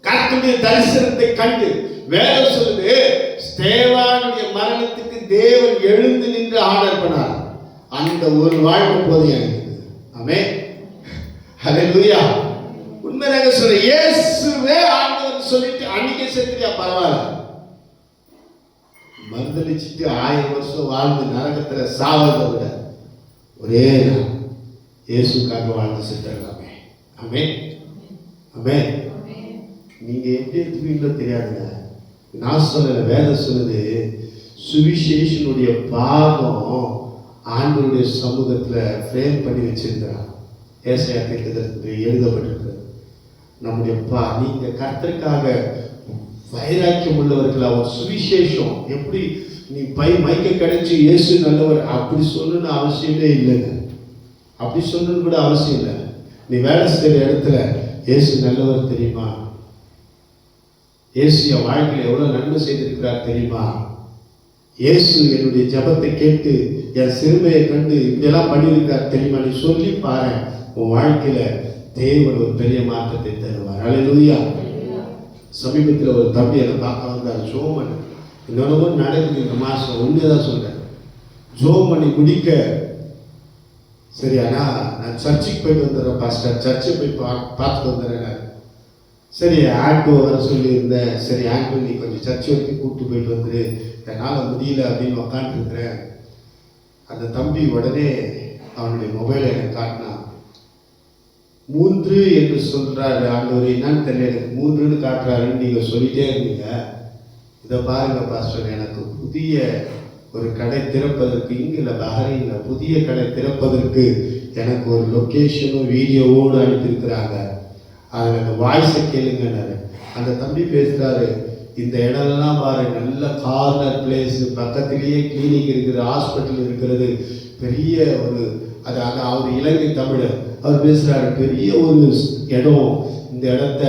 கர்த்தருடைய தரிசனத்தை கண்டு வேதம் சொல்லுது, ஸ்தேவானுடைய மரணத்துக்கு தேவன் எழுந்து நின்று ஆர்டர் பண்ணார். அந்த ஒரு வாழ்வு போதும் எனக்கு. ஆமென், ஹல்லேலூயா. உண்மையாக சொல்ற, இயேசுவே ஆண்டவர் சொல்லிட்டு அன்னைக்கே செத்துறியா பரவாயில்ல. மறுதளிச்சுட்டு 1000 வருஷம் வாழ்ந்து நரகத்துல சாவதை விட ஒரே நாள் இயேசுக்காக வாழ்ந்து செத்துறாமே. ஆமென், ஆமென். நீங்க எப்படி எடுத்துப்பீங்களோ தெரியாதுங்க. நான் சொல்லல, வேதம் சொல்லுது, சுவிசேஷனுடைய பாகம் ஆண்டவருடைய சமூகத்துல ஃப்ரேம் பண்ணி வச்சிருக்கிறார். ஏசாயா தீர்க்கதரிசியில் எழுதப்பட்டிருக்கிறது. நம்முடைய நீங்க கர்த்தருக்காக வைராக்கியம் உள்ளவர்கள். அவர் சுவிசேஷம் எப்படி நீ மைக்க கிடைச்சி இயேசு நல்லவர் அப்படி சொல்லணும்னு அவசியமே இல்லைங்க. அப்படி சொல்லணும்னு கூட அவசியம் இல்லை. நீ வேலை செய்கிற இடத்துல இயேசு நல்லவர் தெரியுமா, இயேசு என் வாழ்க்கையில் எவ்வளவு நன்மை செய்திருக்கிறார் தெரியுமா, இயேசு என்னுடைய ஜபத்தை கேட்டு என் சிறுமையை கண்டு இப்படியெல்லாம் பண்ணியிருக்கிறார் தெரியுமா, நீ சொல்லி பாரு, உன் வாழ்க்கையில தேவன் ஒரு பெரிய மாற்றத்தை தருவார். அல்லேலூயா. சமீபத்தில் ஒரு தம்பி என்னை பார்க்க வந்தார், ஜோமன். இன்னொரு நடக்குது இந்த மாதம், உண்மைதான் சொல்கிறேன். ஜோம் பண்ணி முடிக்க, சரி அண்ணா நான் சர்ச்சுக்கு போயிட்டு வந்துடுறேன் பாஸ்டர், சர்ச்சை போய் பார்த்துட்டு வந்துடுறேன். சரி ஆட்டோ வர சொல்லியிருந்தேன். சரி ஆட்டோ நீ கொஞ்சம் சர்ச் வரைக்கும் கூப்பிட்டு போயிட்டு வந்துரு, என்னால் முடியல அப்படின்னு உக்காந்துருக்கிறேன். அந்த தம்பி உடனே அவனுடைய மொபைலை எனக்கு காட்டினான். 3 என்று சொல்றாரு ஆண்டவர், என்னன்னு தெரியல, எனக்கு 3ன்னு காட்டுறாருன்னு நீங்க சொல்லிட்டே இருந்தீங்க. இதை பாருங்க பாஸ்டர், எனக்கு புதிய ஒரு கடை திறப்பதற்கு, இங்கில பஹ்ரைன்ல புதிய கடை திறப்பதற்கு எனக்கு ஒரு லொக்கேஷனும் வீடியோவோடு அனுப்பியிருக்கிறாங்க. அதில் அந்த வாய்ஸை கேளுங்கன்னாரு. அந்த தம்பி பேசுறாரு, இந்த இடம்லாம் பாரு, நல்ல கார்னர் பிளேஸ், பக்கத்திலேயே கிளினிக் இருக்குது, ஹாஸ்பிட்டல் இருக்கிறது, பெரிய ஒரு அது அவர் இலங்கை தமிழர். அவர் பேசுறாரு, பெரிய ஒரு இடம், இந்த இடத்த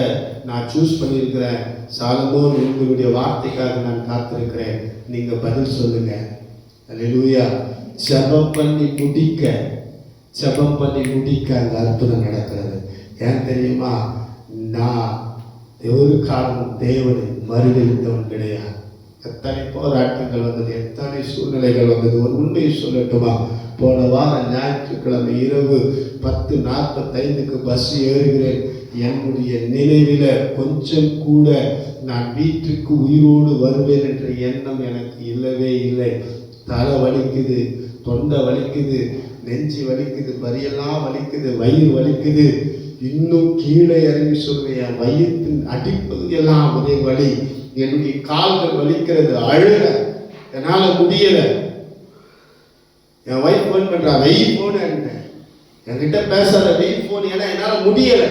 நான் சூஸ் பண்ணியிருக்கிறேன். சாலமோன் உங்களுடைய வார்த்தைக்காக நான் காத்திருக்கிறேன், நீங்க பதில் சொல்லுங்க. அல்லேலூயா. ஜெபம் பண்ணி முடிக்க அந்த அற்புதம் நடக்கிறது. ஏன் தெரியுமா, நான் ஒரு காரணம் தேவனை மறுதளித்தவன் கிடையாது. எத்தனை போராட்டங்கள் வந்தது, எத்தனை சூழ்நிலைகள் வந்தது. ஒரு உண்மையை சொல்லட்டுமா, போன வாரம் ஞாயிற்றுக்கிழமை இரவு 10:45 பஸ் ஏறுகிறேன். என்னுடைய நினைவில கொஞ்சம் கூட நான் வீட்டுக்கு உயிரோடு வருவேன் என்ற எண்ணம் எனக்கு இல்லவே இல்லை. தலை வலிக்குது, தொண்டை வலிக்குது, நெஞ்சு வலிக்குது, வரியெல்லாம் வலிக்குது, வயிறு வலிக்குது. இன்னும் கீழே இறங்கி சொல்வேன், என் வயிற்றின் அடிப்பகுதியெல்லாம் ஒரே வலி, என்னுடைய கால்கள் வலிக்கிறது, அழுக என்னால முடியல. என் வைஃப் போன் பண்றா, வெயில் போன், என்கிட்ட பேசாத வெயில் போன், ஏன்னா என்னால முடியல.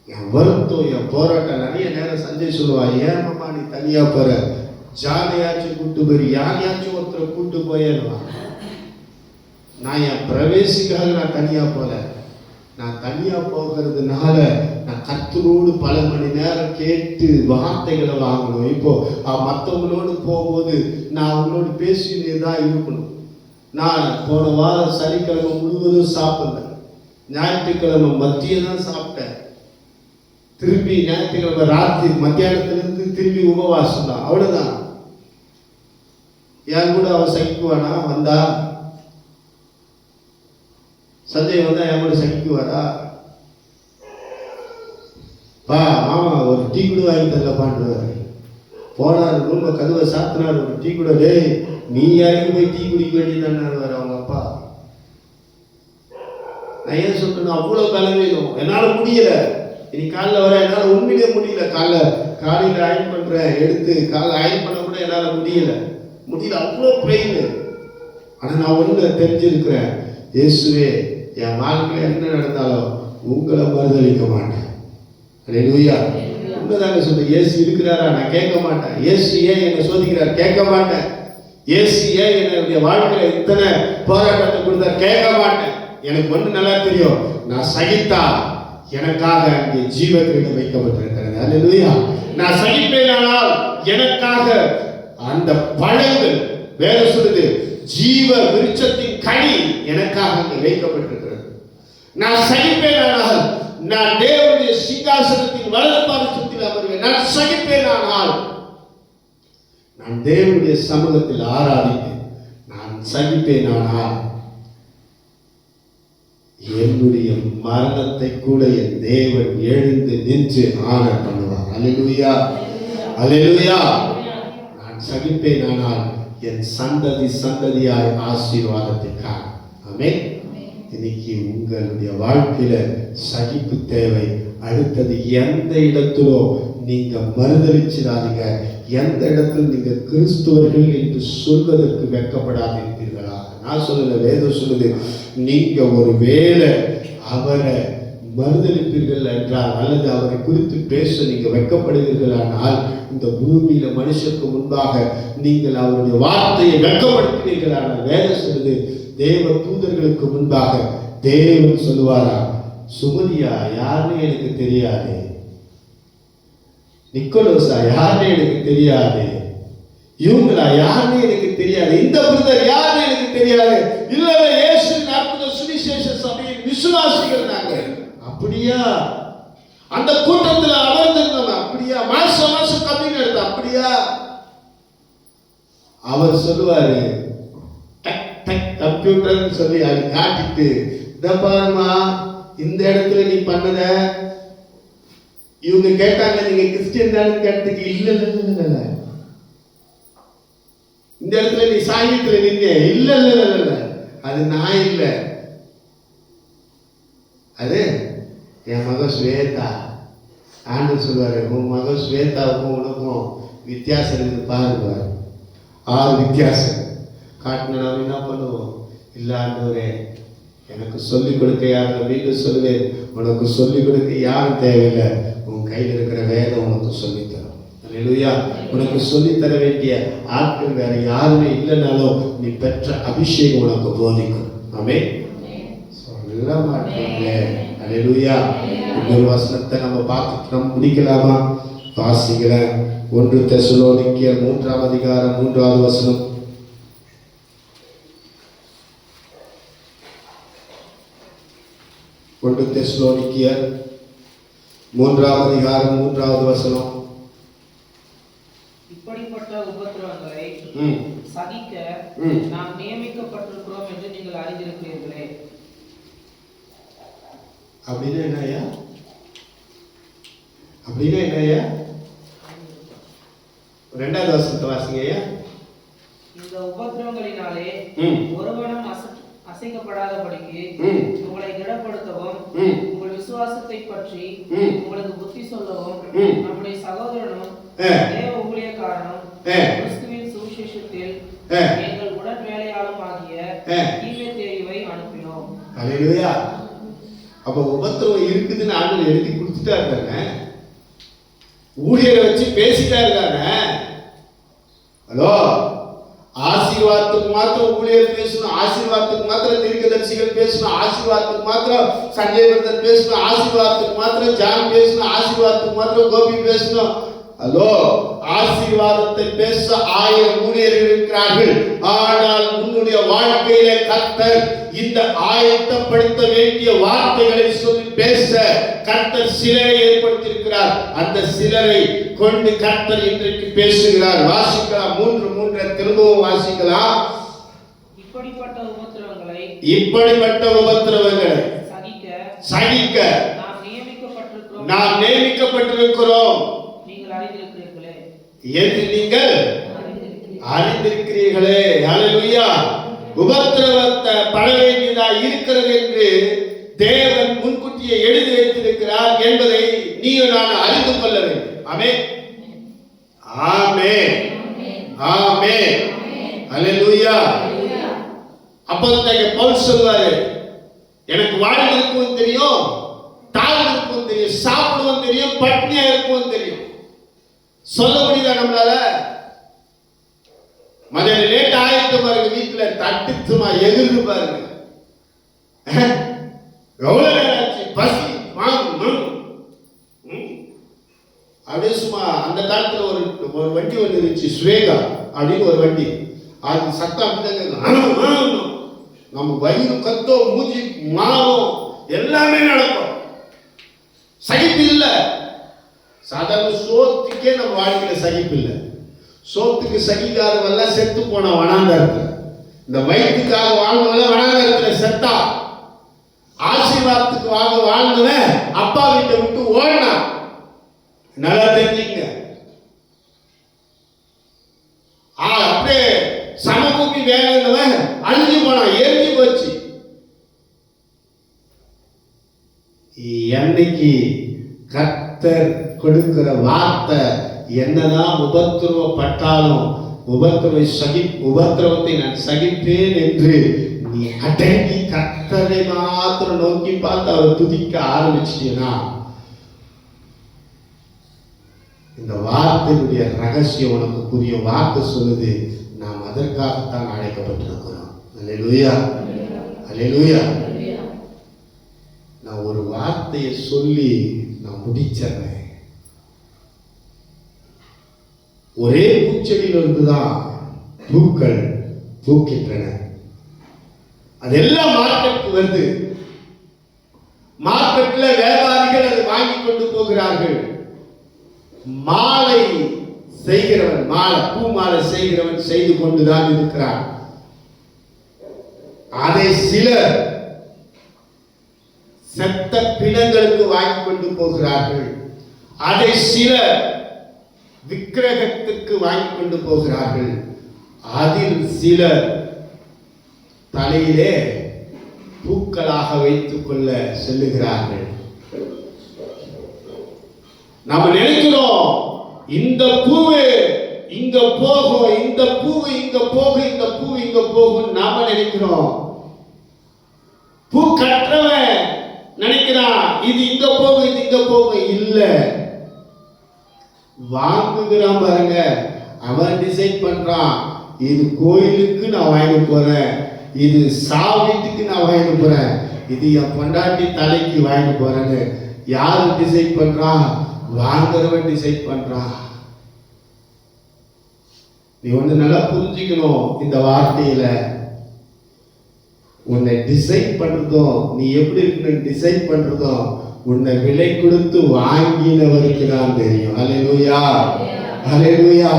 என் வருத்தம், என் போராட்டம். நிறைய நேரம் சஞ்சய் சொல்லுவா, ஏன் மாமா நீ தனியா போற, ஜாலியாச்சும் கூட்டு போய் யாரையாச்சும் ஒருத்தரை கூட்டு போயேன்னுவா. நான் என் பிரவேசிக்காக நான் தனியா போல, நான் தனியா போகிறதுனால நான் கர்த்தரோடு பல மணி நேரம் கேட்டு வார்த்தைகளை வாங்கணும். இப்போ மற்றவங்களோடு போகும்போது நான் அவங்களோடு பேசினே தான் இருக்கணும். நான் போன வாரம் சனிக்கிழமை முழுவதும் சாப்பிடல, ஞாயிற்றுக்கிழமை மத்தியம் தான் சாப்பிட்டேன். திருப்பி ஞாயிற்றுக்கிழமை ராத்திரி மத்தியானத்திலிருந்து திரும்பி உபவாசம் தான், அவ்வளவுதான். என் கூட அவன் சகிக்குவானா? வந்தா சஞ்சய் வந்தா என் கூட சகிக்குவாரா? பா மாமா ஒரு டீ கூட வாங்கி தரலப்பான்றாரு. போனார் ரூம கதவை சாத்தினார், ஒரு டீ கூட, டே நீ யாருக்கு போய் டீ குடிக்க வேண்டியதானாரு அவங்க அப்பா. நான் ஏன் சொல்றேன், அவ்வளோ பலவீனம், என்னால் முடியல. இனி காலைல வர என்னால் உண்மையிலே முடியல. காலையில் அயன் பண்றேன், எடுத்து காலைல அயன் பண்ண கூட என்னால் முடியல, அவ்வளோ பெயின். ஆனால் நான் ஒன்று தெரிஞ்சிருக்கிறேன், இயேசுவே என் வாழ்க்கையில் என்ன நடந்தாலும் உங்களை மறுதளிக்க மாட்டேன். அல்லேலூயா. உண்மைதாங்க சொல்றேன். இயேசு இருக்கிறாரா? நான் கேட்க மாட்டேன். இயேசு ஏன் என்னை சோதிக்கிறார்? கேட்க மாட்டேன். இயேசு ஏன் என்னுடைய வாழ்க்கையில இத்தனை போராட்டத்தை கொடுத்தார்? கேட்க மாட்டேன். எனக்கு ஒன்று நல்லா தெரியும், நான் சகித்தா எனக்காக அங்கே ஜீவ கிரீடம் வைக்கப்பட்டிருக்கிறது. அல்லேலூயா. நான் சகிப்பேனானால் எனக்காக அந்த பழங்கள், வேற சொல்லுது, ஜீவ விருட்சத்தின் கனி எனக்காக அங்கே வைக்கப்பட்டிருக்கிறது. நான் சகிப்பேனானால் நான் தேவனுடைய சிங்காசனத்தின் வலது பாதத்தில் அமர்வேன். நான் சகிப்பேனானால் நான் தேவனுடைய சமூகத்தில் ஆராதிப்பேன். நான் சகிப்பேனானால் என்னுடைய மரணத்தை கூட என் தேவன் எழுந்து நின்று ஆனர் பண்ணுவார். அல்லேலூயா, அல்லேலூயா. நான் சகிப்பேனானால் என் சந்ததி சந்ததியாய் ஆசீர்வாதத்திற்காக. ஆமென். இன்னைக்கு உங்களுடைய வாழ்க்கையில சகிப்பு தேவை. அடுத்தது, எந்த இடத்திலோ நீங்க மறுதளிச்சிடாதீங்க. எந்த இடத்தில் நீங்க கிறிஸ்துவர்கள் என்று சொல்வதற்கு வெட்கப்படாதீர்களா? நான் சொல்லல, வேதம் சொல்லுது. நீங்க ஒரு வேளை அவரை மறுதளிப்பீர்கள் என்றால், அல்லது அவரை குறித்து பேச நீங்க வெட்கப்படுவீர்களானால், இந்த பூமியில மனுஷருக்கு முன்பாக நீங்கள் அவருடைய வார்த்தையை வெட்கப்படுத்துவீர்களானால், வேதம் சொல்லுது, தேவ தூதர்களுக்கு முன்பாக தேவன் சொல்லுவாரா, சுமதியா யாருன்னு எனக்கு தெரியாது, நிக்கோலோஸா யாருன்னு எனக்கு தெரியாது, இவங்களா யாருன்னு எனக்கு தெரியாது, இந்த பிரதர் யாருன்னு எனக்கு தெரியாது, இல்ல இயேசுவின் அற்புத சுவிசேஷ சபையின் விசுவாசிகள் நாங்க. அப்படியா? அந்த கூட்டத்தில் அமர்ந்திருந்தோம். அப்படியா? மாசம் கம்மின்னு எடுத்த. அப்படியா? அவர் சொல்லுவாரு, கம்ப்யூட்டர் சொல்லி அது காட்டிட்டு, இத பாருமா, இந்த இடத்துல நீ பண்ணத. இவங்க கேட்டாங்க, நீங்க கிறிஸ்டியன் தானே கேட்டதுக்கு, இல்ல இல்ல, இந்த இடத்துல நீ சாங்கியத்துல நின்ன, இல்ல இல்ல இல்ல, அது நான் இல்ல, அது என் மக ஸ்வேதா. ஆண்டவர் சொல்லுவாரு, உன் மக ஸ்வேதாவுக்கும் உனக்கும் வித்தியாசம் இருக்கு பாருங்க. 6 வித்தியாசம் காட்டினா என்ன பண்ணுவோம்? இல்ல ஆண்டவரே, எனக்கு சொல்லிக் கொடுக்க யாரும், மீண்டும் சொல்லுவேன், உனக்கு சொல்லிக் கொடுக்க யாரும் தேவையில்லை, உன் கையில் இருக்கிற வேதம் உனக்கு சொல்லித்தரும். அல்லேலூயா. உனக்கு சொல்லித்தர வேண்டிய ஆட்கள் வேற யாருமே இல்லைனாலும் நீ பெற்ற அபிஷேகம் உனக்கு போதிக்கும். ஆமென். சொல்ல மாட்டீங்க. அல்லேலூயா. இன்னொரு வசனத்தை நம்ம பார்த்துட்டு நம்ம முடிக்கலாமா? வாசிக்கிறேன். 1 தெசலோனிக்கேயர் 3ஆம் அதிகாரம் 3வது வசனம். 1 தெசலோனிக்கேயர் 3ஆம் அதிகாரம் 3வது வசனம். இப்படிப்பட்ட உபத்திரவங்களை சகிக்க நாம் நியமிக்கப்பட்டிருக்கிறோம் என்று நீங்கள் அறிந்திருக்கிறீர்களே. அப்படின்னா என்னையா? அப்படின்னா என்னையா? 2வது வசனத்தை வாசிங்க ஐயா. இந்த உபத்திரவங்களினாலே ஒருவனும் அசைக்கப்படாதபடிக்கு உங்களை திடப்படுத்தவும், உங்கள் விசுவாசத்தை பற்றி உங்களுக்கு புத்தி சொல்லவும், நம்முடைய சகோதரனும் தேவ ஊழியக்காரனும் கிறிஸ்துவின் சுவிசேஷத்தில் எங்கள் உடன் வேலையாளும் ஆகிய தீமோத்தேயுவை அனுப்பினோம். அல்லேலூயா. அப்ப உபத்திரவம் இருக்குதுன்னு ஆண்டவர் எழுதி கொடுத்துட்டாரு. ஊழியரை வச்சு பேசிட்டா இருக்காங்க. ஹலோ, ஆசீர்வாதத்துக்கு மாத்திரம் ஊழியர் பேசணும், ஆசீர்வாதத்துக்கு மாத்திரம் தீர்க்கதரிசிகள் பேசணும், ஆசீர்வாதத்துக்கு மாத்திரம் சஞ்சய் பிரதர் பேசணும், ஆசீர்வாதத்துக்கு மாத்திரம் ஜான் பேசணும், ஆசீர்வாதத்துக்கு மாத்திரம் கோபி பேசணும். ஹலோ, ஆசீர்வாதத்தை பேச 1000 ஊழியர்கள் இருக்கிறார்கள். ஆனால் உன்னுடைய வாழ்க்கையில கர்த்தர் இந்த ஆயத்தப்படுத்த வேண்டிய வார்த்தைகளை சொல்லி பேச கர்த்தர் சிலரை ஏற்படுத்தியிருக்கிறார். அந்த சிலரை கொண்டு கர்த்தர் இன்றைக்கு பேசுகிறார். வாசிக்கலாம், 3:3 திரும்பவும் வாசிக்கலாம். இப்படிப்பட்ட உபத்திரவங்களை சகிக்க நாம் நியமிக்கப்பட்டிருக்கிறோம் என்று நீங்கள் அறிந்திருக்கிறீர்களே. ஹல்லேலூயா. உபத்திரவத்தை பட வேண்டியதா இருக்கிறது என்று தேவன் முன்கூட்டியே எழுதி வைத்திருக்கிறார் என்பதை நீயும் நான் அறிந்து கொள்ள வேண்டும். ஆமென், ஆமென், ஆமென். ஹல்லேலூயா. அப்போஸ்தலனாகிய பவுல் சொல்வாரு, எனக்கு வாழ்வதற்கும் தெரியும், தாழ்வதற்கும் தெரியும், சாப்பிடுவதும் தெரியும், பட்டினியா இருக்கவும் தெரியும். சொல்ல முடியுதா நம்மளால? மதியம் லேட் ஆயிட்டு பாருங்க, வீட்டுல தட்டுமா எதிர்த்து பாருங்க, எவ்வளவு நேரம் ஆச்சு, பசி அப்படியே சும்மா. அந்த காலத்துல ஒரு வண்டி ஒன்று இருந்துச்சு, ஸ்வேகா அப்படின்னு ஒரு வண்டி. அது சத்தம் அப்படிதான், நம்ம வயிறு கத்தோ, மூஞ்சி மாறும், எல்லாமே நடக்கும். சகிப்பு இல்லை. சாதாரண சோத்துக்கே நம்ம வாழ்க்கையில சகிப்பு இல்லை. சோத்துக்கு சகிக்காதவெல்லாம் செத்து போன வனாந்தரத்துல, இந்த வயிற்றுக்காக வாழ்ந்தவெல்லாம் வனாந்தரத்துல செத்தா. ஆசீர்வாதத்துக்கு வாழ்ந்தவன் அப்பா வீட்டை விட்டு ஓடினா. நல்லா தெரிஞ்சுங்க. அப்படியே சமபூமி வேணும்னவன் அழிஞ்சு போனான், எரிஞ்சு போச்சு. என்னைக்கு கர்த்தர் கொடுக்கிற வார்த்தை என்னதான் உபத்திரவப்பட்டாலும் உபத்திரவத்தை நான் சகிப்பேன் என்று நீ அடங்கி கர்த்தரை மாத்திரம் நோக்கி பார்த்து அவர் துதிக்க ஆரம்பிச்சிட்டீங்கன்னா, இந்த வார்த்தையுடைய ரகசியம் உனக்கு புரிய. வார்த்தை சொல்லுது, நாம் அதற்காகத்தான் அழைக்கப்பட்டிருக்கிறோம். அல்லேலூயா, அல்லேலூயா. நான் ஒரு வார்த்தையை சொல்லி நான் முடிச்சிடுறேன். ஒரே பூச்செடியிலிருந்து தான் பூக்கள் பூக்கின்றன. அதெல்லாம் மார்க்கெட்டுக்கு வருது. மார்க்கெட்ல வியாபாரிகள் அதை வாங்கி கொண்டு போகிறார்கள். மாலை செய்கிறவன், பூ மாலை செய்கிறவன் செய்து கொண்டுதான் இருக்கிறான். அதை சிலர் செத்த பிணங்களுக்கு வாங்கி கொண்டு போகிறார்கள். அதை சிலர் விக்கிரகத்துக்கு வாங்கி கொண்டு போகிறார்கள். அதில் சிலர் தலையிலே பூக்களாக வைத்துக் கொள்ள செல்லுகிறார்கள். நாம நினைக்கிறோம், இந்த பூவு இங்க போகும், இந்த பூவு இங்க போகும், இந்த பூ இங்க போகும் நாம நினைக்கிறோம். பூ கற்றவன் நினைக்கிறான், இது இங்க போகும், இது இங்க போகும். இல்ல, வாங்குகிறான் பாருங்க, அவன் டிசைட் பண்றான். இது கோயிலுக்கு நான் வாங்கி போறேன், இது சாவிட்டுக்கு நான் வாங்கி போறேன், இது என் பொண்டாட்டி தலைக்கு வாங்கி போறேன்னு யாரு டிசைட் பண்றான்? வாங்குறவன் டிசைட் பண்றான். நீ ஒண்ணு நல்லா புரிஞ்சுக்கணும். இந்த வார்த்தையில உன்னை டிசைட் பண்றதும், நீ எப்படி இருக்கணும் டிசைட் பண்றதும் உன்னை விலை கொடுத்து வாங்கினவருக்கு தான் தெரியும். அல்லேலூயா, அல்லேலூயா.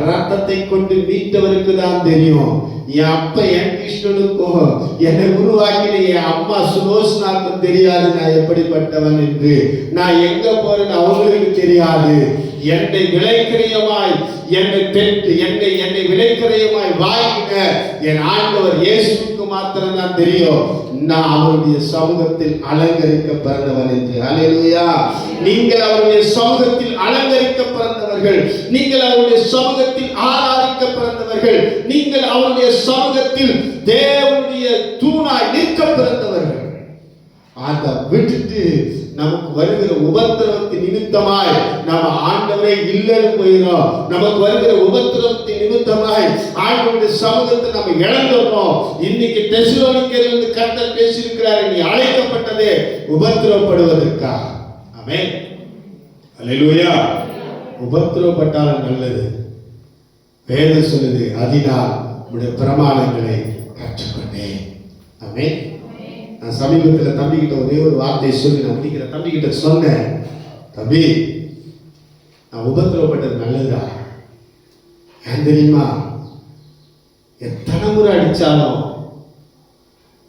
ரத்தத்தை கொண்டு மீட்டவருக்கு தான் தெரியும். என் அப்பா என் கிருஷ்ணனுக்கும் என்னை உருவாக்கின என் அம்மா சுலோசனாக்கும் தெரியாது நான் எப்படிப்பட்டவன் என்று. நான் எங்க போறேன்னு அவங்களுக்கு தெரியாது. என்னை விலைக்கிரயமாய் என்னை விலைக்கிரயமாய் வாங்கின என் ஆண்டவர் இயேசுவுக்கு மாத்திரம் தான் தெரியும் நான் அவருடைய சமூகத்தில் அலங்கரிக்க பிறந்தவன் என்று. அல்லேலூயா. நீங்கள் அவருடைய சமூகத்தில் அலங்கரிக்க பிறந்தவர்கள், நீங்கள் அவருடைய சமூகத்தில் ஆராதிக்க பிறந்தவர்கள், நீங்கள் அவருடைய சமூகத்தில் தேவனுடைய தூணாய் நிற்க பிறந்தவர்கள். அதை விட்டுட்டு நமக்கு வருகிற உபத்திரவத்தின் நிமித்தமாய் நம்ம ஆண்டவரை இல்லைன்னு போயிடும். நமக்கு வருகிற உபத்திரவத்தின் நிமித்தமாய் ஆண்டவருடைய சமூகத்தை நம்ம இழந்துடுறோம். இன்னைக்கு தெசலோனிக்கேயிலிருந்து கர்த்தர் பேசியிருக்கிறார், நீ அழைக்கப்பட்டதே உபத்திரவப்படுவதற்கா. ஆமென், அல்லேலூயா. உபத்திரவப்பட்டாலும் நல்லது. வேதம் சொல்லுது, அதனால் உடைய பிரமாணங்களை கற்றுக்கொண்டேன். ஆமென். நான் சமீபத்தில் தம்பிக்கிட்ட ஒரே ஒரு வார்த்தையை சொல்லி நான் முடிக்கிற தம்பிக்கிட்ட சொன்னேன், தம்பி நான் உபத்திரவப்பட்டது நல்லதா? ஏன் தெரியுமா, எத்தனை முறை அடித்தாலும்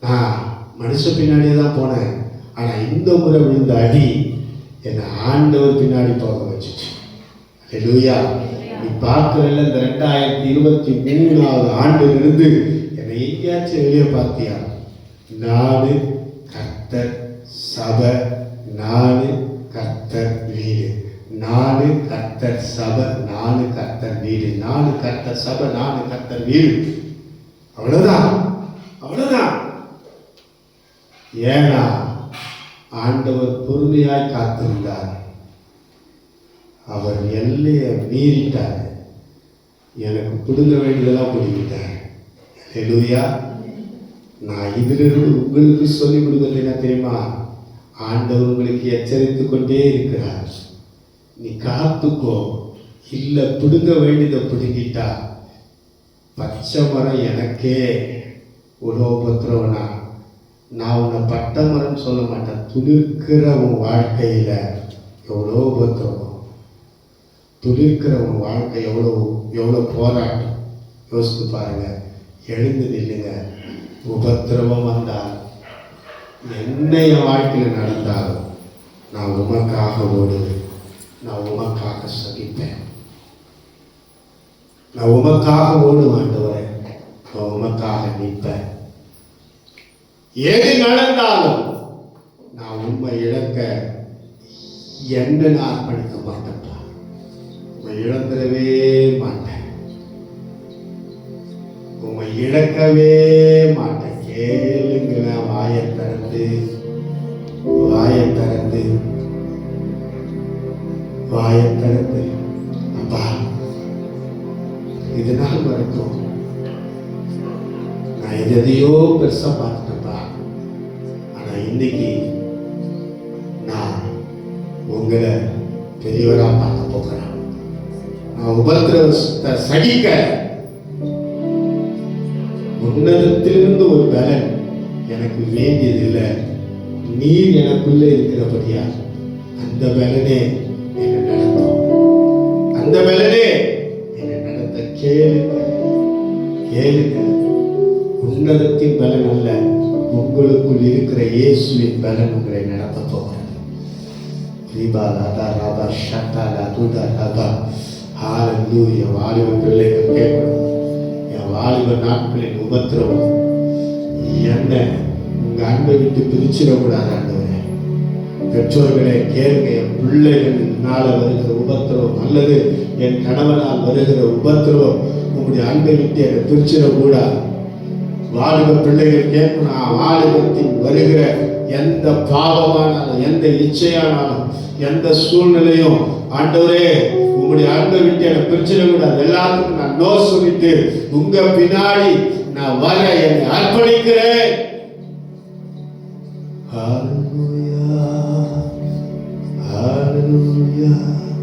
நான் மனுஷ பின்னாடியே தான் போனேன். ஆனால் இந்த முறை விழுந்த அடி என்னை ஆண்டவர் பின்னாடி போக வச்சுச்சு. அல்லேலூயா. நீ பார்க்கறல இந்த 2023 ஆண்டிலிருந்து என்னை எங்கேயாச்சும் வெளியே பார்த்தியா? நானு கர்த்தர் சபை, நானு கர்த்தர் வீடு, நானு கர்த்தர் சபை, நானு கர்த்தர் வீடு, நானு கர்த்தர் சபை, நானு கர்த்தர் வீடு. அவ்வளவுதான், அவ்வளவுதான். ஏன்னா ஆண்டவர் பொறுமையாய் காத்திருந்தார். அவர் எல்லையை மீறிட்டார். எனக்கு பிடுங்க வேண்டியதெல்லாம் பிடிக்கிட்டார். அல்லேலூயா. நான் இதிலிருந்து உங்களுக்கு சொல்லிக் கொடுக்கிறது என்ன தெரியுமா? ஆண்டவர் உங்களுக்கு எச்சரித்து கொண்டே இருக்கிறார். நீ காத்துக்கோ. இல்லை பிடுங்க வேண்டியதை பிடுங்கிட்டா, பச்சை மரம் எனக்கே உலோபத்திரவனா, நான் உன்னை பட்ட மரம் சொல்ல மாட்டேன். துளிர்க்கிற உன் வாழ்க்கையில எவ்வளோ உபத்திரவம், துளிர்க்கிற உன் வாழ்க்கை எவ்வளோ எவ்வளோ போராட்டம். யோசித்து பாருங்க. எழுந்து நில்லுங்க. உபத்திரவம் வந்தால் என்ன என் வாழ்க்கையில் நடந்தாலும் நான் உமக்காக ஓடுவேன், நான் உமக்காக சகிப்பேன், நான் உமக்காக ஓடுவேன். ஆண்டவரே, நான் உமக்காக நிற்பேன். எது நடந்தாலும் நான் உண்மை இழக்க என்ன நான் அர்ப்பணிக்க மாட்டேன்ப்பா. உண்மை இழந்துடவே மாட்டேன், உண்மை இழக்கவே மாட்டேன். கேளுங்களேன், வாயை திறந்து, வாயை திறந்து, வாயை திறந்து. அப்பா, இது நாள் வரைக்கும் நான் எதையோ பெருசா பார்த்துட்டேன்ப்பா. ஆனா இன்னைக்கு நான் உங்களை பெரியவரா பார்க்க போகிறேன். நான் உபத்திரவத்தை சகிக்க உன்னதத்திலிருந்து ஒரு பலன் எனக்கு வேண்டியது இல்லை. நீர் எனக்குள்ள இருக்கிறபடியா அந்த பலனே என்னை நடத்தும், அந்த பலனே என்னை நடத்த. கேளுங்க, கேளுங்க. உன்னதத்தின் பலன் அல்ல, உங்களுக்குள் இருக்கிற இயேசுவின் பலன் உங்களை நடத்த போகிறது. வாலிப பிள்ளைகள் கேட்கணும், என் வாலிப நாட்களின் உபத்திரவம் என்ன உங்க அன்பை விட்டு பிரிச்சிடக்கூடாது. ஆண்டவரே, பெற்றோர்களே கேளுங்க. என் பிள்ளைகள்னால வருகிற உபத்திரவம் அல்லது என் கணவனால் வருகிற உபத்திரவம் உங்களுடைய அன்பை விட்டு என்னை பிரிச்சிடக்கூடாது. வாலிப பிள்ளைகள் கேட்கணும், வாலிபத்தின் வருகிற எந்த பாவமானாலும், எந்த இச்சையானாலும், எந்த சூழ்நிலையும் ஆண்டவரே உங்களுடைய அன்பை விட்டு என்னை பிரிச்சிடக்கூடாது. எல்லாத்துக்கும் நான் நோ சொல்லிட்டு உங்க பின்னாடி நான் வர என்னை அர்ப்பணிக்கிறேன்.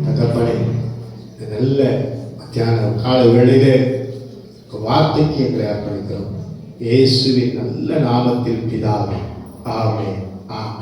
தகப்பனே, நல்ல மத்தியான கால வேளையிலே வார்த்தைக்கு எங்களை அர்ப்பணிக்கிறோம். இயேசுவின் நல்ல நாமத்தில் பிதாவே, ஆமென், ஆமென்.